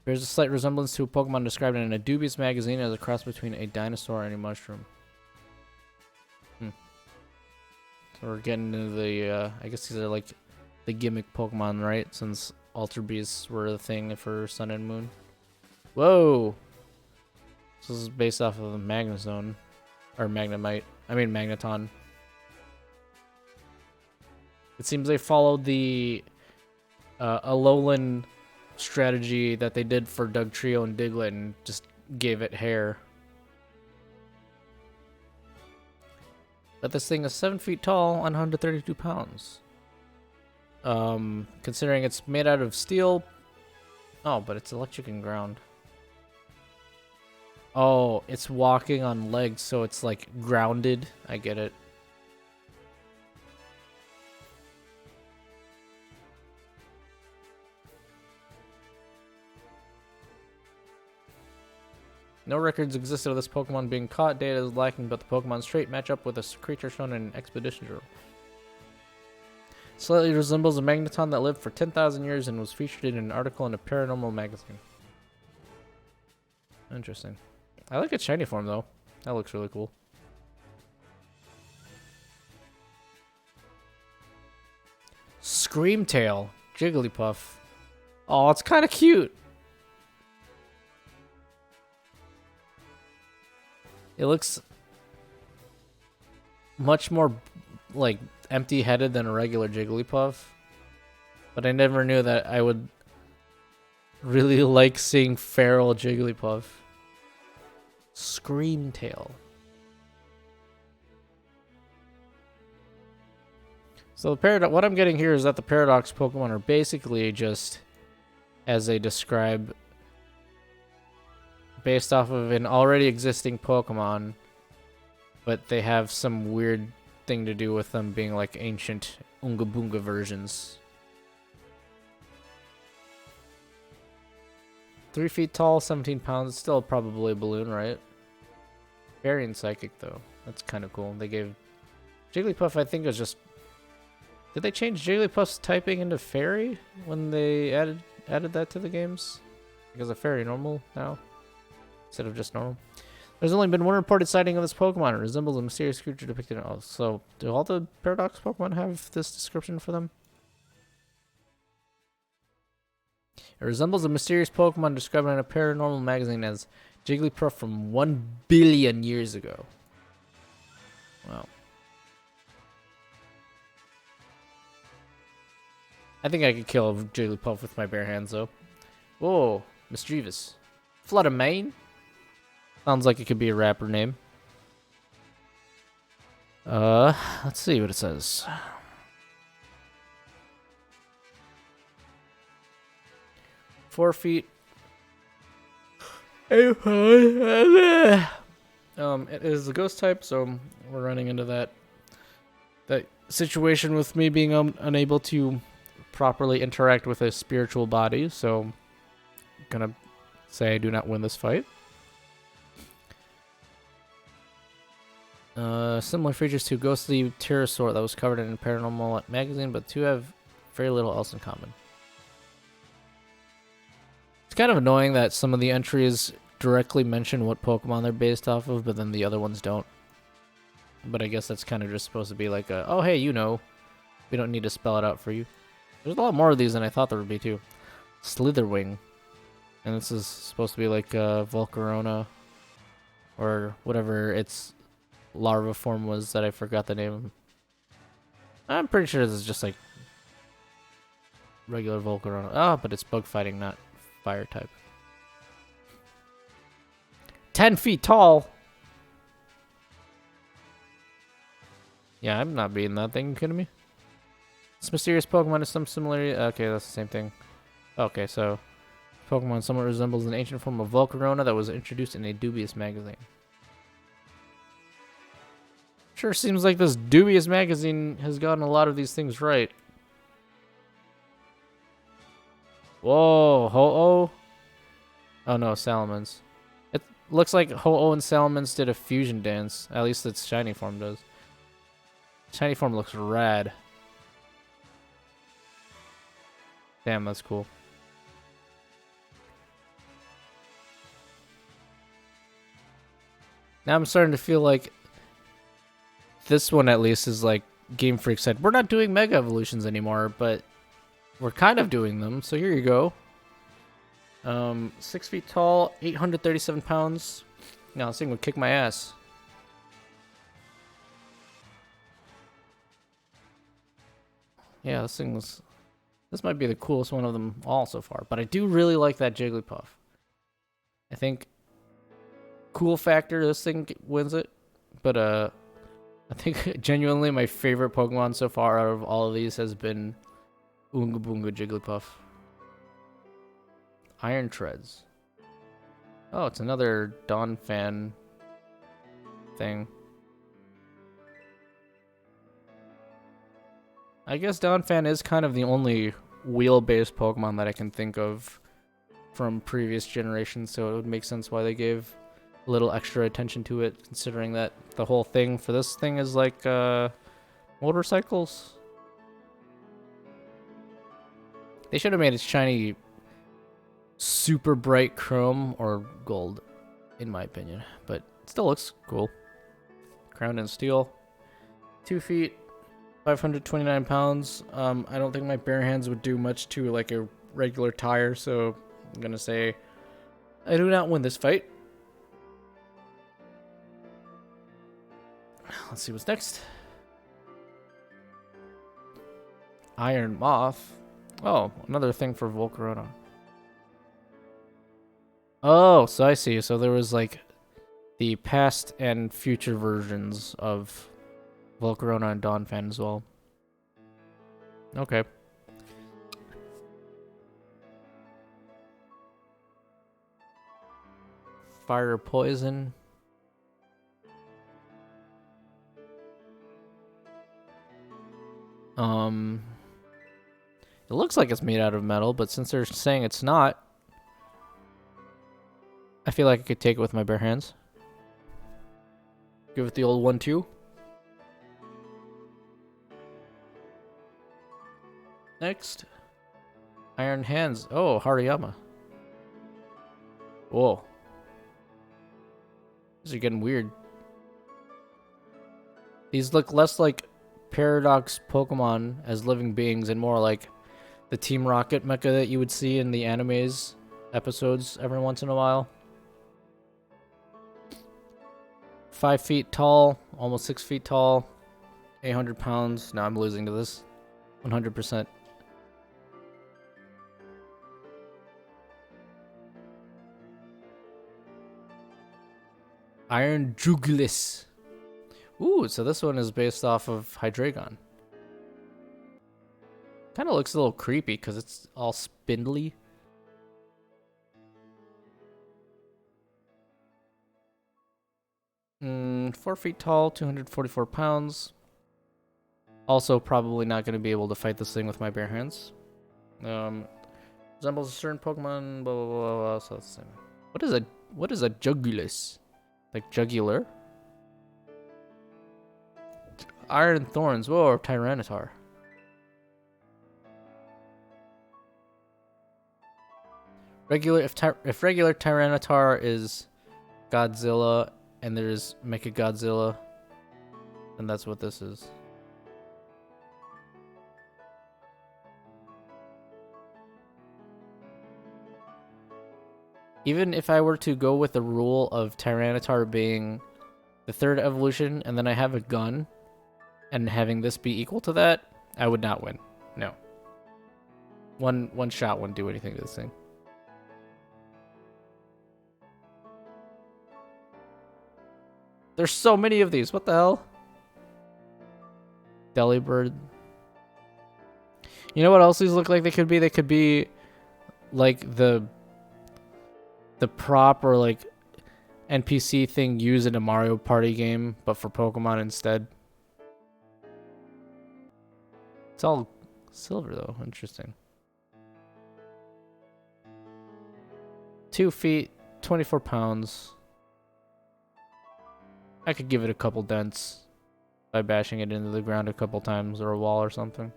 There's a slight resemblance to a Pokemon described in a dubious magazine as a cross between a dinosaur and a mushroom. So we're getting into the, I guess these are like the gimmick Pokemon, right? Since Ultra Beasts were a thing for Sun and Moon. Whoa! This is based off of the Magnezone. Or Magneton. It seems they followed the Alolan strategy that they did for Dugtrio and Diglett and just gave it hair. But this thing is 7 feet tall and 132 pounds. Considering it's made out of steel. Oh, but it's electric and ground. Oh, it's walking on legs, so it's like grounded. I get it. No records existed of this Pokemon being caught. Data is lacking, but the Pokemon's trait match up with a creature shown in an expedition journal. Slightly resembles a Magneton that lived for 10,000 years and was featured in an article in a paranormal magazine. Interesting. I like its shiny form, though. That looks really cool. Screamtail. Jigglypuff. Oh, it's kind of cute. It looks much more, like, empty-headed than a regular Jigglypuff. But I never knew that I would really like seeing feral Jigglypuff. Screamtail. So what I'm getting here is that the Paradox Pokemon are basically just, as they describe, based off of an already existing Pokemon, but they have some weird thing to do with them being like ancient Unga Boonga versions. 3 feet tall, 17 pounds. Still probably a balloon, right? Fairy and Psychic, though. That's kind of cool. They gave Jigglypuff, I think, was just... Did they change Jigglypuff's typing into Fairy when they added that to the games? Because of Fairy normal now, instead of just normal. There's only been one reported sighting of this Pokemon. It resembles a mysterious creature depicted in... Oh, so do all the Paradox Pokemon have this description for them? It resembles a mysterious Pokemon described in a paranormal magazine as Jigglypuff from 1 billion years ago. Wow. I think I could kill a Jigglypuff with my bare hands, though. Whoa, mischievous. Fluttermane? Sounds like it could be a rapper name. Let's see what it says. Four feet. It is a ghost type, so we're running into that situation with me being unable to properly interact with a spiritual body, so I'm gonna say I do not win this fight. Similar features to Ghostly Pterosaur that was covered in a Paranormal magazine, but two have very little else in common. It's kind of annoying that some of the entries directly mention what Pokemon they're based off of, but then the other ones don't. But I guess that's kind of just supposed to be like a, oh hey, you know, we don't need to spell it out for you. There's a lot more of these than I thought there would be too. Slitherwing. And this is supposed to be like Volcarona or whatever its larva form was that I forgot the name. I'm pretty sure this is just like regular Volcarona. Ah, but it's bug fighting, not fire type. 10 feet tall. Yeah, I'm not beating that thing. You kidding me? This mysterious Pokemon is some similarity. Okay, that's the same thing. Okay, so Pokemon somewhat resembles an ancient form of Volcarona that was introduced in a dubious magazine. Sure seems like this dubious magazine has gotten a lot of these things right. Whoa, Ho-Oh? Oh no, Salamence. It looks like Ho-Oh and Salamence did a fusion dance. At least its shiny form does. Shiny form looks rad. Damn, that's cool. Now I'm starting to feel like this one at least is like Game Freak said, we're not doing Mega Evolutions anymore, but we're kind of doing them, so here you go. 6 feet tall, 837 pounds. Now this thing would kick my ass. Yeah, this might be the coolest one of them all so far, but I do really like that Jigglypuff. I think cool factor, this thing wins it, but I think genuinely my favorite Pokemon so far out of all of these has been Oonga Boonga Jigglypuff. Iron Treads. Oh, it's another Dawn fan thing. I guess Donphan is kind of the only wheel-based Pokemon that I can think of from previous generations, so it would make sense why they gave a little extra attention to it, considering that the whole thing for this thing is like motorcycles. They should have made its shiny super bright chrome or gold, in my opinion, but it still looks cool. Crowned in steel. 2 feet. 529 pounds. I don't think my bare hands would do much to like a regular tire, so I'm gonna say I do not win this fight. Let's see what's next. Iron Moth. Oh, another thing for Volcarona. Oh, so I see. So there was like the past and future versions of Volcarona and Donphan as well. Okay. Fire Poison. It looks like it's made out of metal, but since they're saying it's not, I feel like I could take it with my bare hands. Give it the old 1-2. Next. Iron Hands. Oh, Hariyama. Whoa. These are getting weird. These look less like Paradox Pokemon as living beings and more like the Team Rocket mecha that you would see in the animes episodes every once in a while. 5 feet tall, almost 6 feet tall, 800 pounds. Now I'm losing to this. 100%. Iron Jugulis. Ooh, so this one is based off of Hydreigon. Kind of looks a little creepy because it's all spindly. Mm, 4 feet tall, 244 pounds. Also, probably not going to be able to fight this thing with my bare hands. Resembles a certain Pokemon. Blah blah blah blah. So that's the same. What is a Jugulis? Like jugular? Iron Thorns. Whoa, or Tyranitar. If regular Tyranitar is Godzilla and there's Mecha Godzilla, then that's what this is. Even if I were to go with the rule of Tyranitar being the third evolution and then I have a gun and having this be equal to that, I would not win. No. One shot wouldn't do anything to this thing. There's so many of these. What the hell? Delibird. You know what else these look like they could be? They could be like the prop or like NPC thing used in a Mario Party game, but for Pokemon instead. It's all silver though. Interesting. 2 feet, 24 pounds. I could give it a couple dents by bashing it into the ground a couple times or a wall or something.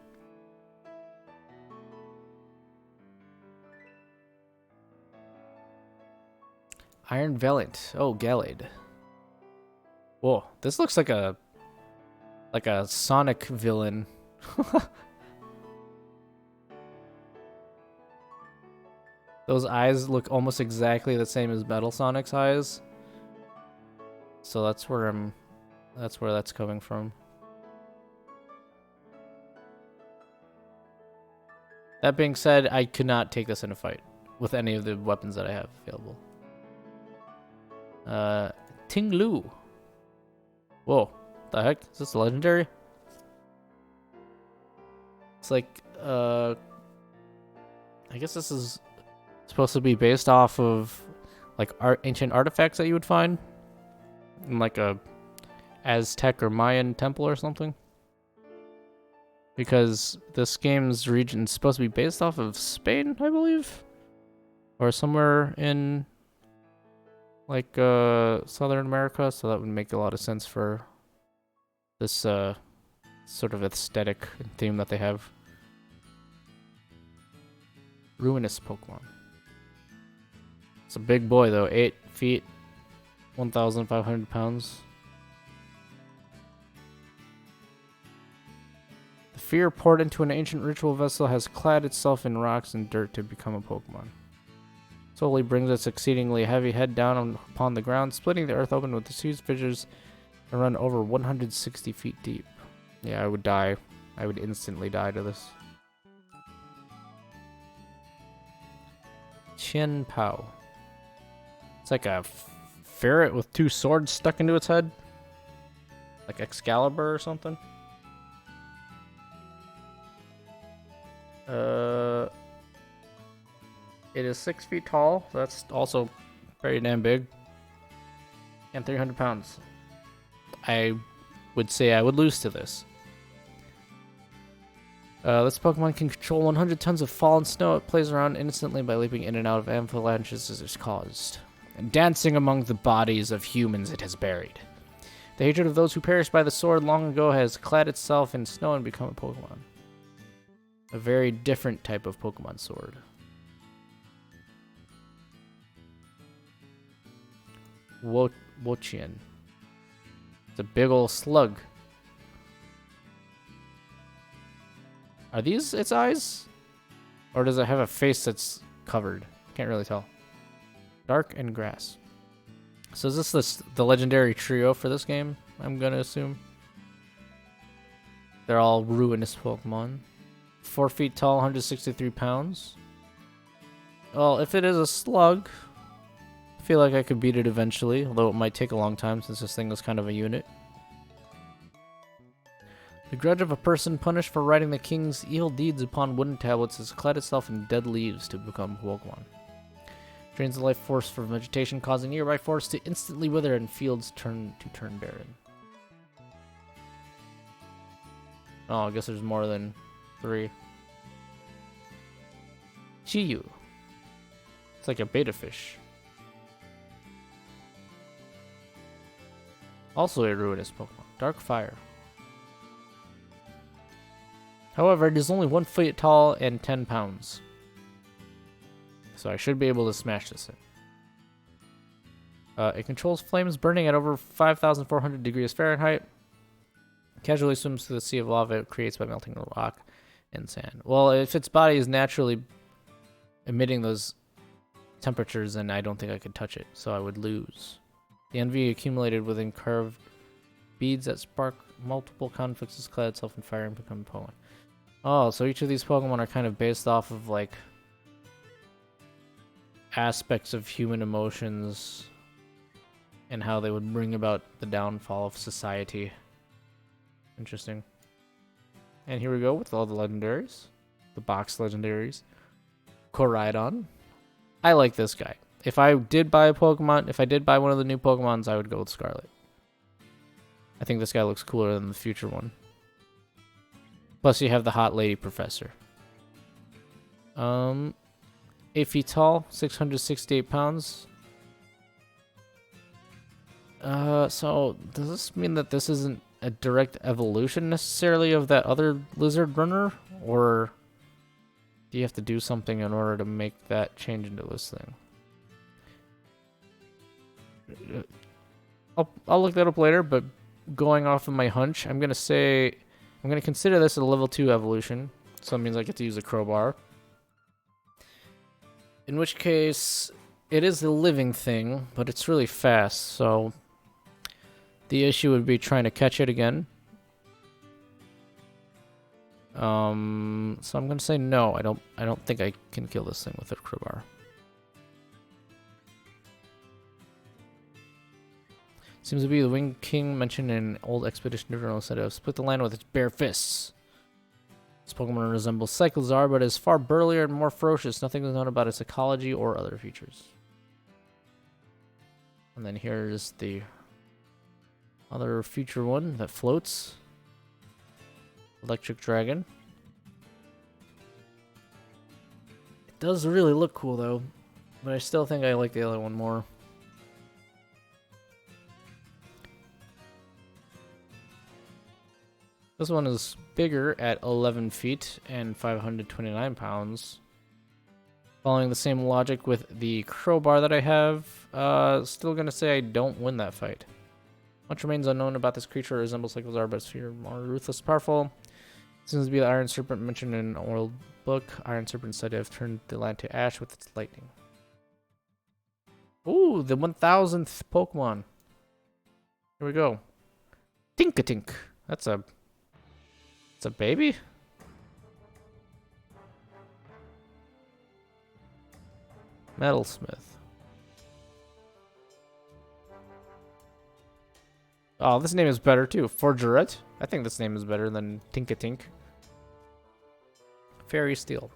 Iron Valiant. Oh, Gallade. Whoa, this looks like a Sonic villain. Those eyes look almost exactly the same as Metal Sonic's eyes. So that's where that's coming from. That being said, I could not take this in a fight with any of the weapons that I have available. Ting Lu. Whoa, the heck? Is this legendary? It's like, I guess this is supposed to be based off of like ancient artifacts that you would find in like a Aztec or Mayan temple or something. Because this game's region is supposed to be based off of Spain, I believe, or somewhere in like Southern America, so that would make a lot of sense for this sort of aesthetic and theme that they have. Ruinous Pokemon. It's a big boy though, 8 feet, 1,500 pounds. The fear poured into an ancient ritual vessel has clad itself in rocks and dirt to become a Pokemon. Slowly brings its exceedingly heavy head down upon the ground, splitting the earth open with its huge fissures and run over 160 feet deep. Yeah, I would die. I would instantly die to this. Qian Pao. It's like a ferret with 2 swords stuck into its head. Like Excalibur or something. It is 6 feet tall. So that's also very damn big. And 300 pounds. I would say I would lose to this. This Pokemon can control 100 tons of fallen snow. It plays around instantly by leaping in and out of avalanches as it's caused, and dancing among the bodies of humans it has buried. The hatred of those who perished by the sword long ago has clad itself in snow and become a Pokemon. A very different type of Pokemon sword. Wochian. It's a big old slug. Are these its eyes? Or does it have a face that's covered? Can't really tell. Dark and grass. So is this the legendary trio for this game? I'm gonna assume. They're all ruinous Pokemon. 4 feet tall, 163 pounds. Well, if it is a slug, I feel like I could beat it eventually, although it might take a long time since this thing was kind of a unit. The grudge of a person punished for writing the king's evil deeds upon wooden tablets has clad itself in dead leaves to become Pokemon. Drains the life force from vegetation, causing nearby forests to instantly wither and fields turn barren. Oh, I guess there's more than 3. Chiyu. It's like a beta fish. Also a ruinous Pokemon. Dark Fire. However, it is only 1 foot tall and 10 pounds. So I should be able to smash this thing. It controls flames burning at over 5,400 degrees Fahrenheit. Casually swims through the sea of lava it creates by melting rock and sand. Well, if its body is naturally emitting those temperatures, then I don't think I could touch it, so I would lose. The envy accumulated within curved beads that spark multiple conflicts is clad itself in fire and become Pokemon. Oh, so each of these Pokemon are kind of based off of, like, aspects of human emotions and how they would bring about the downfall of society. Interesting. And here we go with all the legendaries. The box legendaries. Koraidon. I like this guy. If I did buy a Pokemon, if I did buy one of the new Pokemons, I would go with Scarlet. I think this guy looks cooler than the future one. Plus you have the hot lady professor. 8 feet tall, 668 pounds. So does this mean that this isn't a direct evolution necessarily of that other lizard runner? Or do you have to do something in order to make that change into this thing? I'll look that up later, but going off of my hunch, I'm going to consider this a level 2 evolution. So that means I get to use a crowbar. In which case, it is a living thing, but it's really fast, so the issue would be trying to catch it again. So I'm gonna say no. I don't think I can kill this thing with a crowbar. Seems to be the Winged King mentioned in old expedition journal said to split the land with its bare fists. This Pokemon resembles Cyclizar, but is far burlier and more ferocious. Nothing is known about its ecology or other features. And then here's the other future one that floats. Electric Dragon. It does really look cool though, but I still think I like the other one more. This one is bigger at 11 feet and 529 pounds. Following the same logic with the crowbar that I have, still gonna say I don't win that fight. Much remains unknown about this creature. It resembles Cyclizar, but it's more ruthless and powerful. Seems to be the Iron Serpent mentioned in an old book. Iron Serpent said to have turned the land to ash with its lightning. Ooh, the 1000th Pokemon. Here we go. Tinkatink. It's a baby? Metalsmith. Oh, this name is better too. Forgerette. I think this name is better than Tinkatink. Fairy Steel.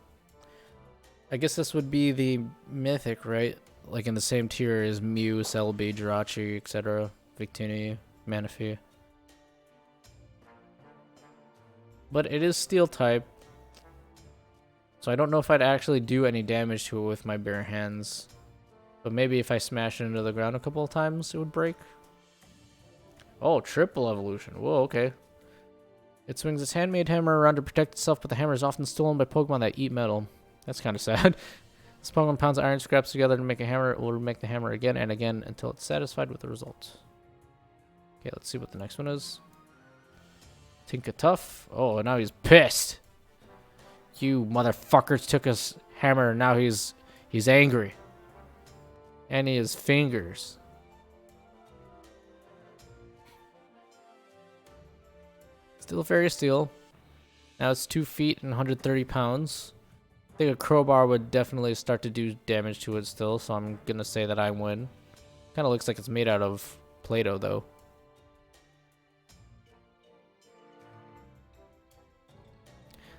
I guess this would be the mythic, right? Like in the same tier as Mew, Celebi, Jirachi, etc. Victini, Manaphy. But it is Steel type. So I don't know if I'd actually do any damage to it with my bare hands. But maybe if I smash it into the ground a couple of times, it would break. Oh, triple evolution. Whoa, okay. It swings its handmade hammer around to protect itself, but the hammer is often stolen by Pokemon that eat metal. That's kind of sad. This Pokemon pounds iron scraps together to make a hammer. It will make the hammer again and again until it's satisfied with the result. Okay, let's see what the next one is. Tinkatuff. Oh, now he's pissed. You motherfuckers took his hammer, and now he's angry. And he has fingers. Still Fairy Steel. Now it's 2 feet and 130 pounds. I think a crowbar would definitely start to do damage to it still, so I'm gonna say that I win. Kind of looks like it's made out of Play-Doh, though.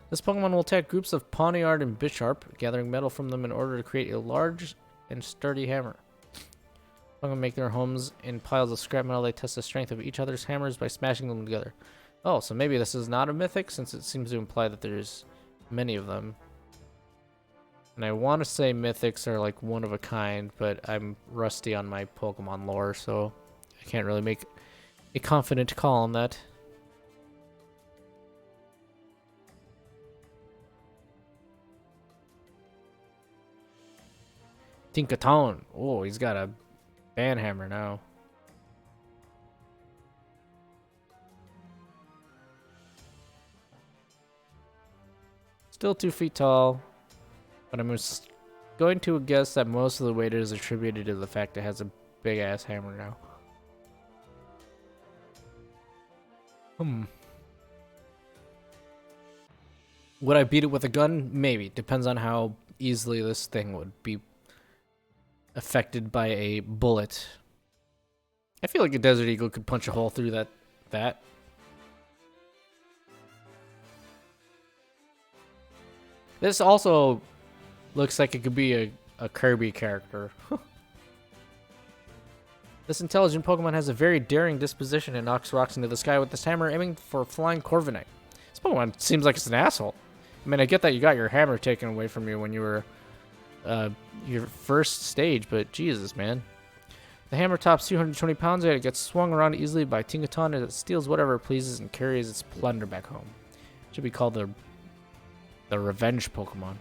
This Pokemon will attack groups of Pawniard and Bisharp, gathering metal from them in order to create a large and sturdy hammer. Pokemon make their homes in piles of scrap metal. They test the strength of each other's hammers by smashing them together. Oh, so maybe this is not a mythic, since it seems to imply that there's many of them. And I want to say mythics are like one of a kind, but I'm rusty on my Pokemon lore, so I can't really make a confident call on that. Tinkaton. Oh, he's got a band hammer now. Still 2 feet tall, but I'm going to guess that most of the weight is attributed to the fact it has a big ass hammer now. Would I beat it with a gun? Maybe. Depends on how easily this thing would be affected by a bullet. I feel like a Desert Eagle could punch a hole through that. This also looks like it could be a Kirby character. This intelligent Pokemon has a very daring disposition and knocks rocks into the sky with this hammer, aiming for a flying Corviknight. This Pokemon seems like it's an asshole. I mean, I get that you got your hammer taken away from you when you were your first stage, but Jesus, man. The hammer tops 220 pounds, yet it gets swung around easily by Tinkaton as it steals whatever it pleases and carries its plunder back home. It should be called the revenge Pokemon.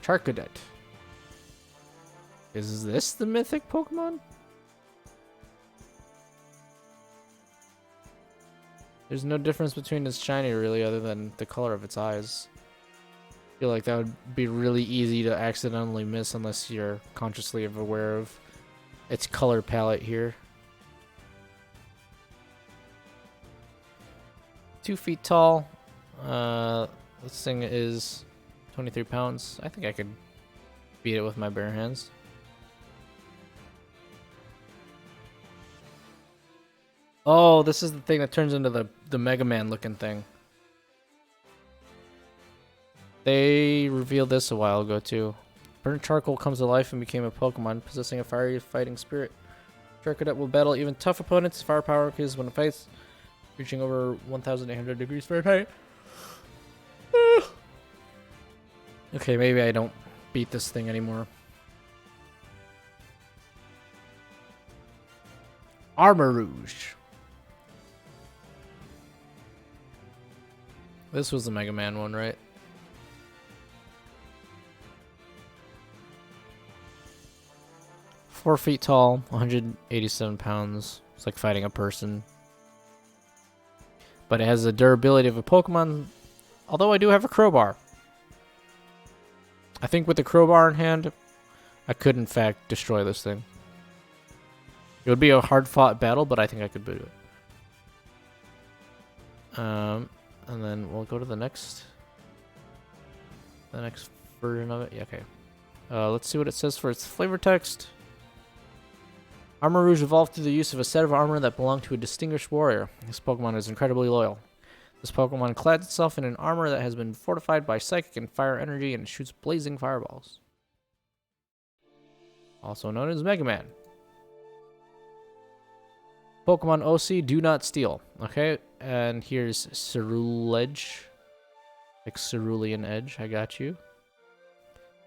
Charcadet. Is this the mythic Pokemon? There's no difference between its shiny, really, other than the color of its eyes. I feel like that would be really easy to accidentally miss unless you're consciously aware of its color palette here. 2 feet tall. This thing is 23 pounds. I think I could beat it with my bare hands. Oh, this is the thing that turns into the Mega Man looking thing. They revealed this a while ago too. Burnt charcoal comes to life and became a Pokemon possessing a fiery fighting spirit. Charcadet will battle even tough opponents. Firepower increases when it fights, reaching over 1,800 degrees Fahrenheit. Okay, maybe I don't beat this thing anymore. Armor Rouge. This was the Mega Man one, right? Four feet tall, 187 pounds. It's like fighting a person. But it has the durability of a Pokemon, although I do have a crowbar. I think with the crowbar in hand, I could in fact destroy this thing. It would be a hard-fought battle, but I think I could do it. And then we'll go to the next version of it. Yeah, okay. Let's see what it says for its flavor text. Armor Rouge evolved through the use of a set of armor that belonged to a distinguished warrior. This Pokemon is incredibly loyal. This Pokemon clads itself in an armor that has been fortified by psychic and fire energy and shoots blazing fireballs. Also known as Mega Man. Pokemon OC, do not steal. Okay, and here's Ceruledge. Like Cerulean Edge, I got you.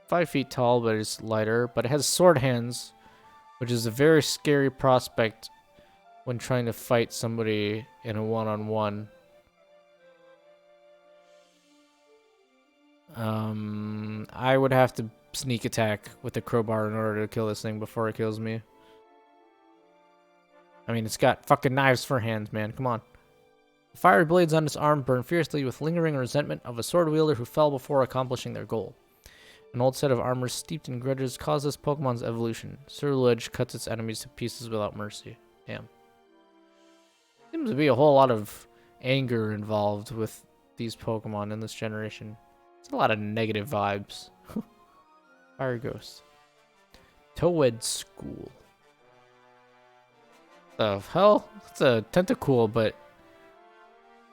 5 feet tall, but it's lighter. But it has sword hands, which is a very scary prospect when trying to fight somebody in a one-on-one. I would have to sneak attack with the crowbar in order to kill this thing before it kills me. I mean, it's got fucking knives for hands, man. Come on. The fiery blades on its arm burn fiercely with lingering resentment of a sword wielder who fell before accomplishing their goal. An old set of armor steeped in grudges caused this Pokemon's evolution. Ceruledge cuts its enemies to pieces without mercy. Damn. Seems to be a whole lot of anger involved with these Pokemon in this generation. It's a lot of negative vibes. Fire Ghost. Towed School. The hell? It's a tentacle, but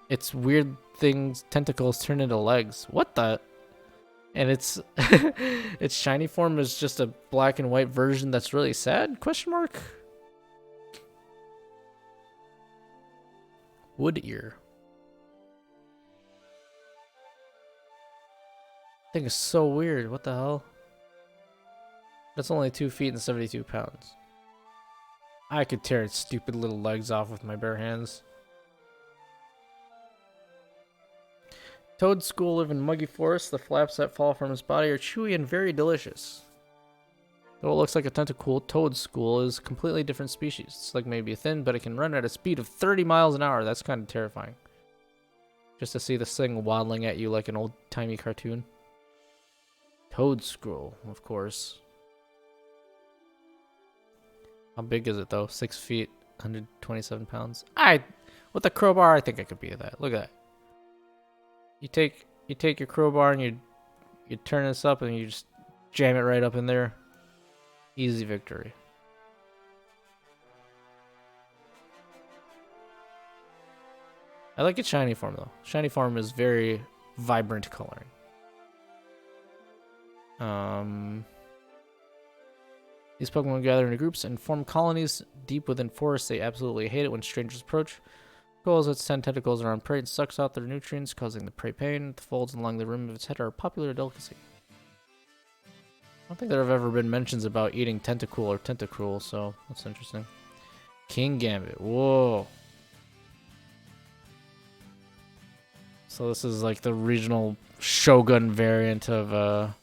its weird things, tentacles turn into legs. What the? And its its shiny form is just a black and white version that's really sad? Question mark? Wood Ear. I think it's so weird. What the hell? That's only 2 feet and 72 pounds. I could tear its stupid little legs off with my bare hands. Toad School live in muggy forests. The flaps that fall from its body are chewy and very delicious. Though it looks like a tentacool, Toad School is a completely different species. It's like maybe thin, but it can run at a speed of 30 miles an hour. That's kind of terrifying. Just to see this thing waddling at you like an old-timey cartoon. Toad School, of course. How big is it though? 6 feet, 127 pounds. With the crowbar, I think I could beat that. Look at that. You take your crowbar and you turn this up and you just jam it right up in there. Easy victory. I like its shiny form though. Shiny form is very vibrant coloring. These Pokemon gather into groups and form colonies deep within forests. They absolutely hate it when strangers approach. Goals its 10 tentacles around prey and sucks out their nutrients, causing the prey pain. The folds along the rim of its head are a popular delicacy. I don't think there have ever been mentions about eating tentacool or tentacruel, so that's interesting. King Gambit. Whoa. So this is like the regional Shogun variant of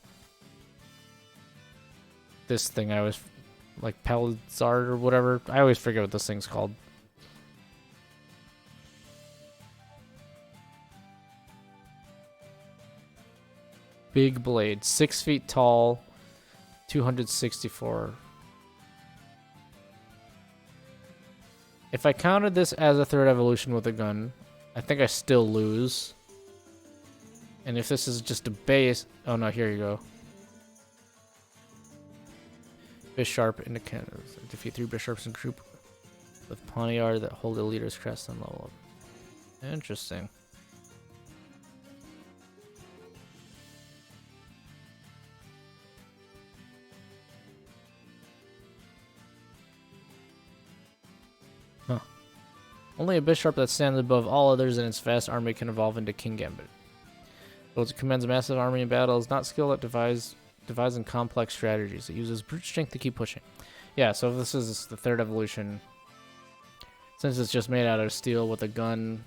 this thing. I always like Palizard or whatever. I always forget what this thing's called. Big blade, 6 feet tall, 264. If I counted this as a third evolution with a gun, I think I still lose. And if this is just a base, oh no, here you go. Bisharp into Canada. Defeat 3 Bisharps in group with Poniard that hold a leader's crest and level up. Interesting. Huh. Only a Bisharp that stands above all others in its vast army can evolve into King Gambit. Though it commands a massive army in battle, is not skilled at devising complex strategies. It uses brute strength to keep pushing. Yeah, so if this is the third evolution, since it's just made out of steel with a gun,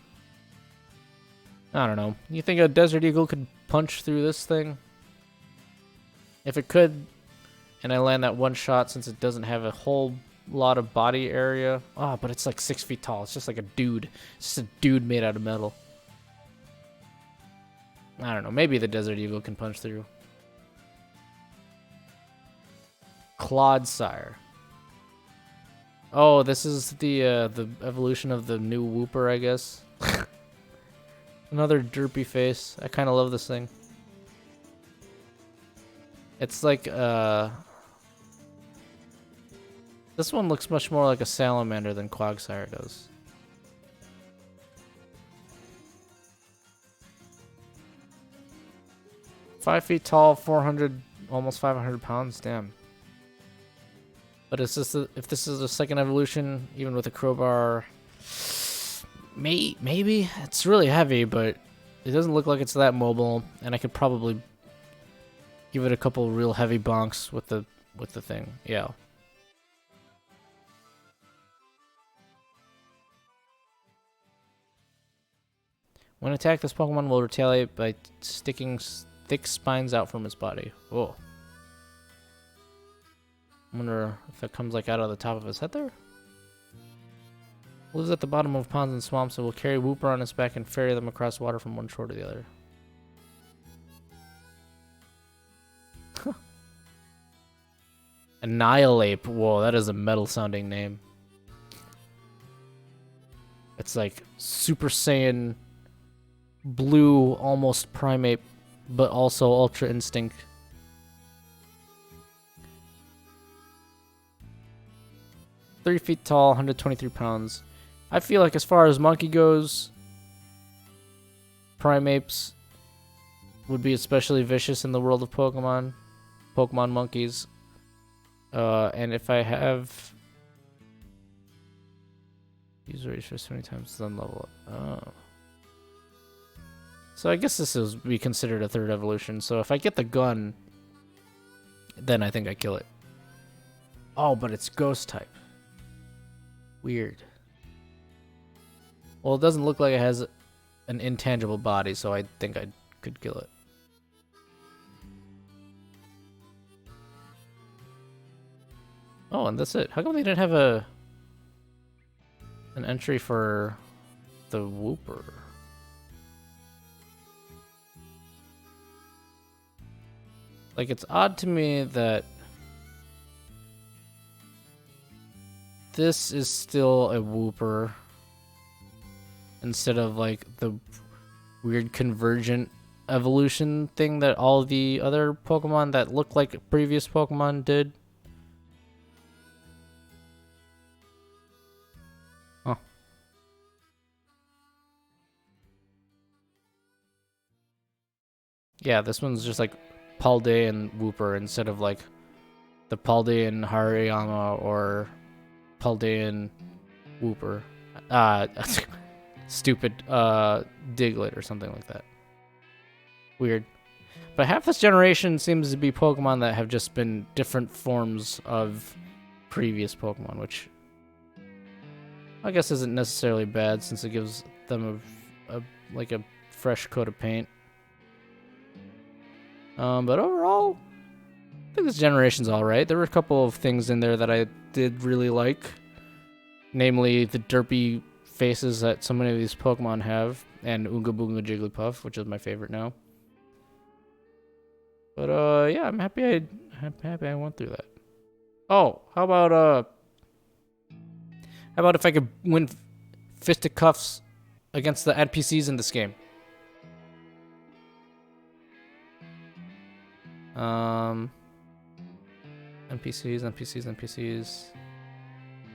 I don't know. You think a Desert Eagle could punch through this thing? If it could, and I land that one shot since it doesn't have a whole lot of body area. Ah, but it's like 6 feet tall. It's just like a dude. It's just a dude made out of metal. I don't know. Maybe the Desert Eagle can punch through. Clodsire. Oh, this is the evolution of the new Wooper, I guess. Another derpy face. I kind of love this thing. It's like this one looks much more like a salamander than Quagsire does. $5 feet tall, 400, almost 500 pounds. Damn. But it's just if this is the second evolution, even with a crowbar, maybe it's really heavy, but it doesn't look like it's that mobile, and I could probably give it a couple real heavy bonks with the thing. Yeah. When attacked, this Pokemon will retaliate by sticking thick spines out from its body. Whoa. I wonder if it comes like out of the top of his head there? Lives at the bottom of ponds and swamps and will carry Wooper on its back and ferry them across water from one shore to the other. Annihilate. Whoa, that is a metal sounding name. It's like Super Saiyan blue, almost primate, but also Ultra Instinct. "3 feet tall, 123 pounds. I feel like as far as monkey goes, primates would be especially vicious in the world of Pokemon. Pokemon monkeys. And if I have... use race for so many times, then level up. Oh. So I guess this would be considered a third evolution. So if I get the gun, then I think I kill it. Oh, but it's ghost type. Weird. Well, it doesn't look like it has an intangible body, so I think I'd could kill it. Oh, and that's it. How come they didn't have an entry for the Wooper? Like, it's odd to me that this is still a Wooper instead of like the weird convergent evolution thing that all the other Pokemon that look like previous Pokemon did. Huh. Yeah, this one's just like Paldean and Wooper instead of like the Paldean Hariyama or Paldean Wooper. Stupid Diglett or something like that. Weird. But half this generation seems to be Pokemon that have just been different forms of previous Pokemon, which I guess isn't necessarily bad since it gives them a fresh coat of paint. But overall, I think this generation's alright. There were a couple of things in there that I did really like. Namely, the derpy faces that so many of these Pokemon have, and Oonga Boonga Jigglypuff, which is my favorite now. But yeah, I'm happy I went through that. Oh, how about if I could win fisticuffs against the NPCs in this game? NPCs.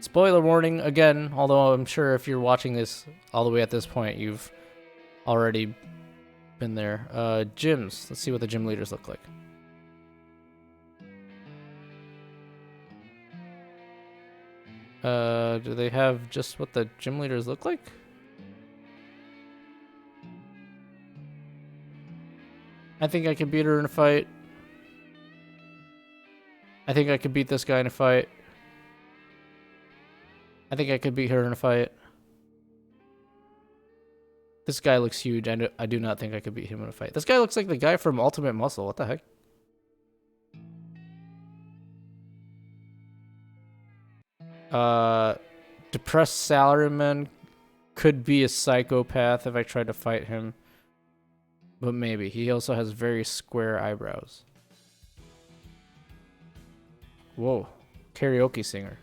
Spoiler warning again, although I'm sure if you're watching this all the way at this point, you've already been there. Gyms. Let's see what the gym leaders look like. Do they have just what the gym leaders look like? I think I can beat her in a fight. I think I could beat this guy in a fight. I think I could beat her in a fight. This guy looks huge. I do not think I could beat him in a fight. This guy looks like the guy from Ultimate Muscle. What the heck? Depressed salaryman could be a psychopath if I tried to fight him. But maybe. He also has very square eyebrows. Whoa. Karaoke singer.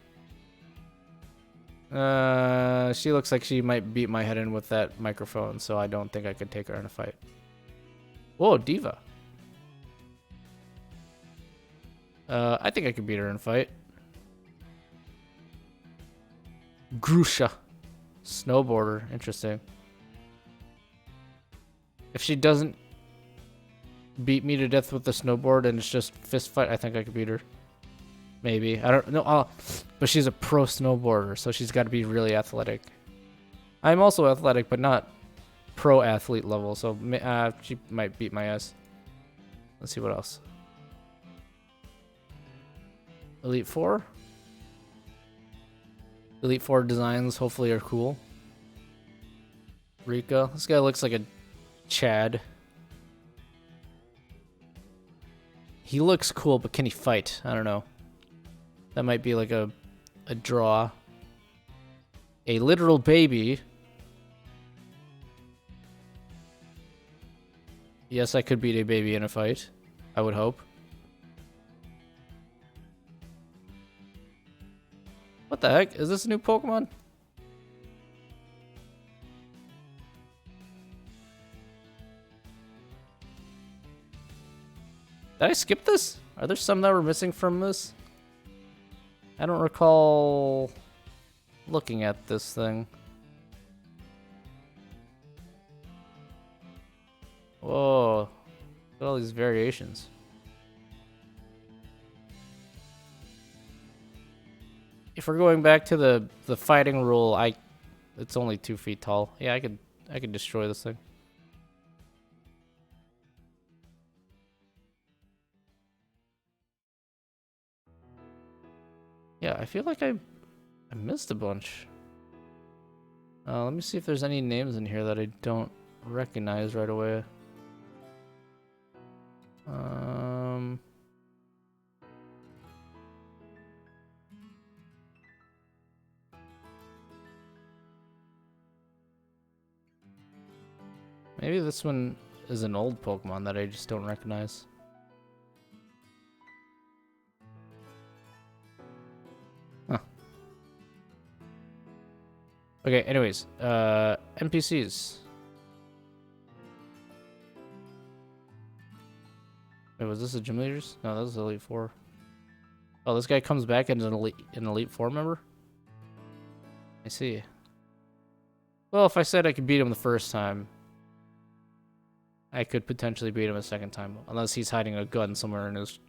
She looks like she might beat my head in with that microphone, so I don't think I could take her in a fight. Whoa, Diva. I think I could beat her in a fight. Grusha. Snowboarder. Interesting. If she doesn't beat me to death with the snowboard and it's just fist fight, I think I could beat her. Maybe. I don't know. But she's a pro snowboarder, so she's got to be really athletic. I'm also athletic, but not pro athlete level, so she might beat my ass. Let's see what else. Elite Four? Elite Four designs hopefully are cool. Rika. This guy looks like a Chad. He looks cool, but can he fight? I don't know. That might be like a draw. A literal baby. Yes, I could beat a baby in a fight. I would hope. What the heck? Is this a new Pokemon? Did I skip this? Are there some that were missing from this? I don't recall looking at this thing. Whoa. Look at all these variations. If we're going back to the fighting rule, it's only 2 feet tall. Yeah, I could destroy this thing. Yeah, I feel like I missed a bunch. Let me see if there's any names in here that I don't recognize right away. Maybe this one is an old Pokemon that I just don't recognize. Huh. Okay, anyways, NPCs. Wait, was this a Gym Leaders? No, that was Elite Four. Oh, this guy comes back as an Elite Four member? I see. Well, if I said I could beat him the first time, I could potentially beat him a second time, unless he's hiding a gun somewhere in his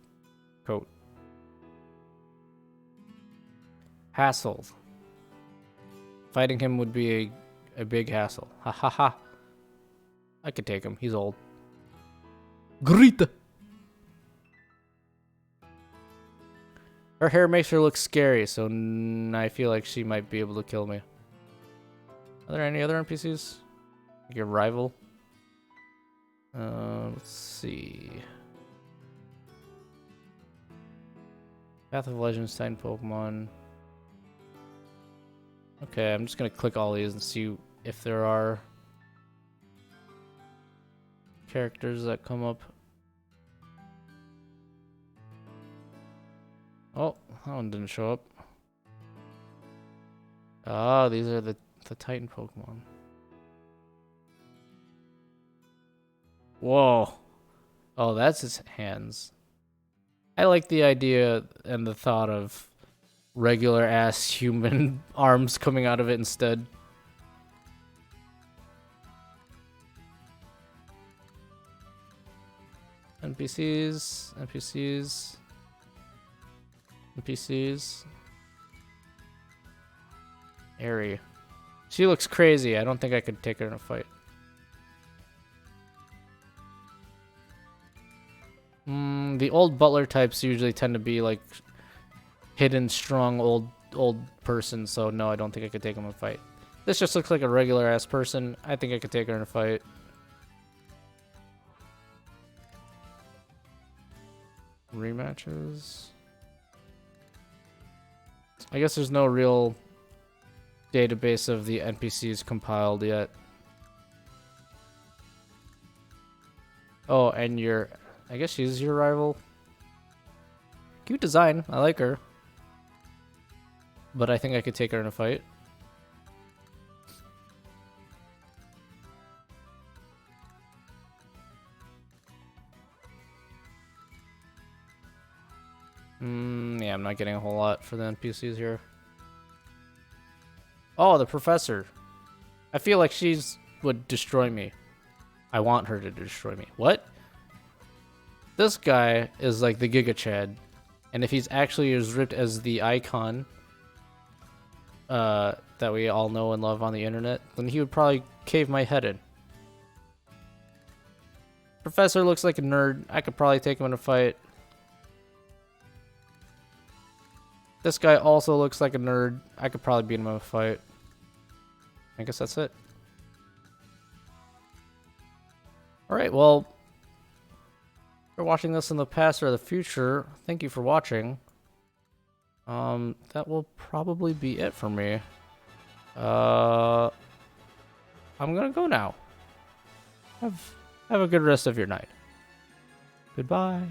coat. Hassle. Fighting him would be a big hassle. Ha ha ha. I could take him. He's old. Grita. Her hair makes her look scary, so I feel like she might be able to kill me. Are there any other NPCs? Like your rival? Let's see. Path of Legends, Titan Pokemon. Okay, I'm just gonna click all these and see if there are characters that come up. Oh, that one didn't show up. Ah, these are the Titan Pokemon. Whoa. Oh, that's his hands. I like the idea and the thought of regular ass human arms coming out of it instead. NPCs, NPCs, NPCs. Airy. She looks crazy. I don't think I could take her in a fight. The old butler types usually tend to be like hidden, strong, old person. So no, I don't think I could take him in a fight. This just looks like a regular ass person. I think I could take her in a fight. Rematches. I guess there's no real database of the NPCs compiled yet. Oh, and I guess she's your rival. Cute design. I like her. But I think I could take her in a fight. Yeah, I'm not getting a whole lot for the NPCs here. Oh, the professor. I feel like would destroy me. I want her to destroy me. What? This guy is like the Giga Chad. And if he's actually as ripped as the icon that we all know and love on the internet, then he would probably cave my head in. Professor looks like a nerd. I could probably take him in a fight. This guy also looks like a nerd. I could probably beat him in a fight. I guess that's it. Alright, well, if you're watching this in the past or the future, thank you for watching. That will probably be it for me. I'm gonna go now. Have a good rest of your night. Goodbye.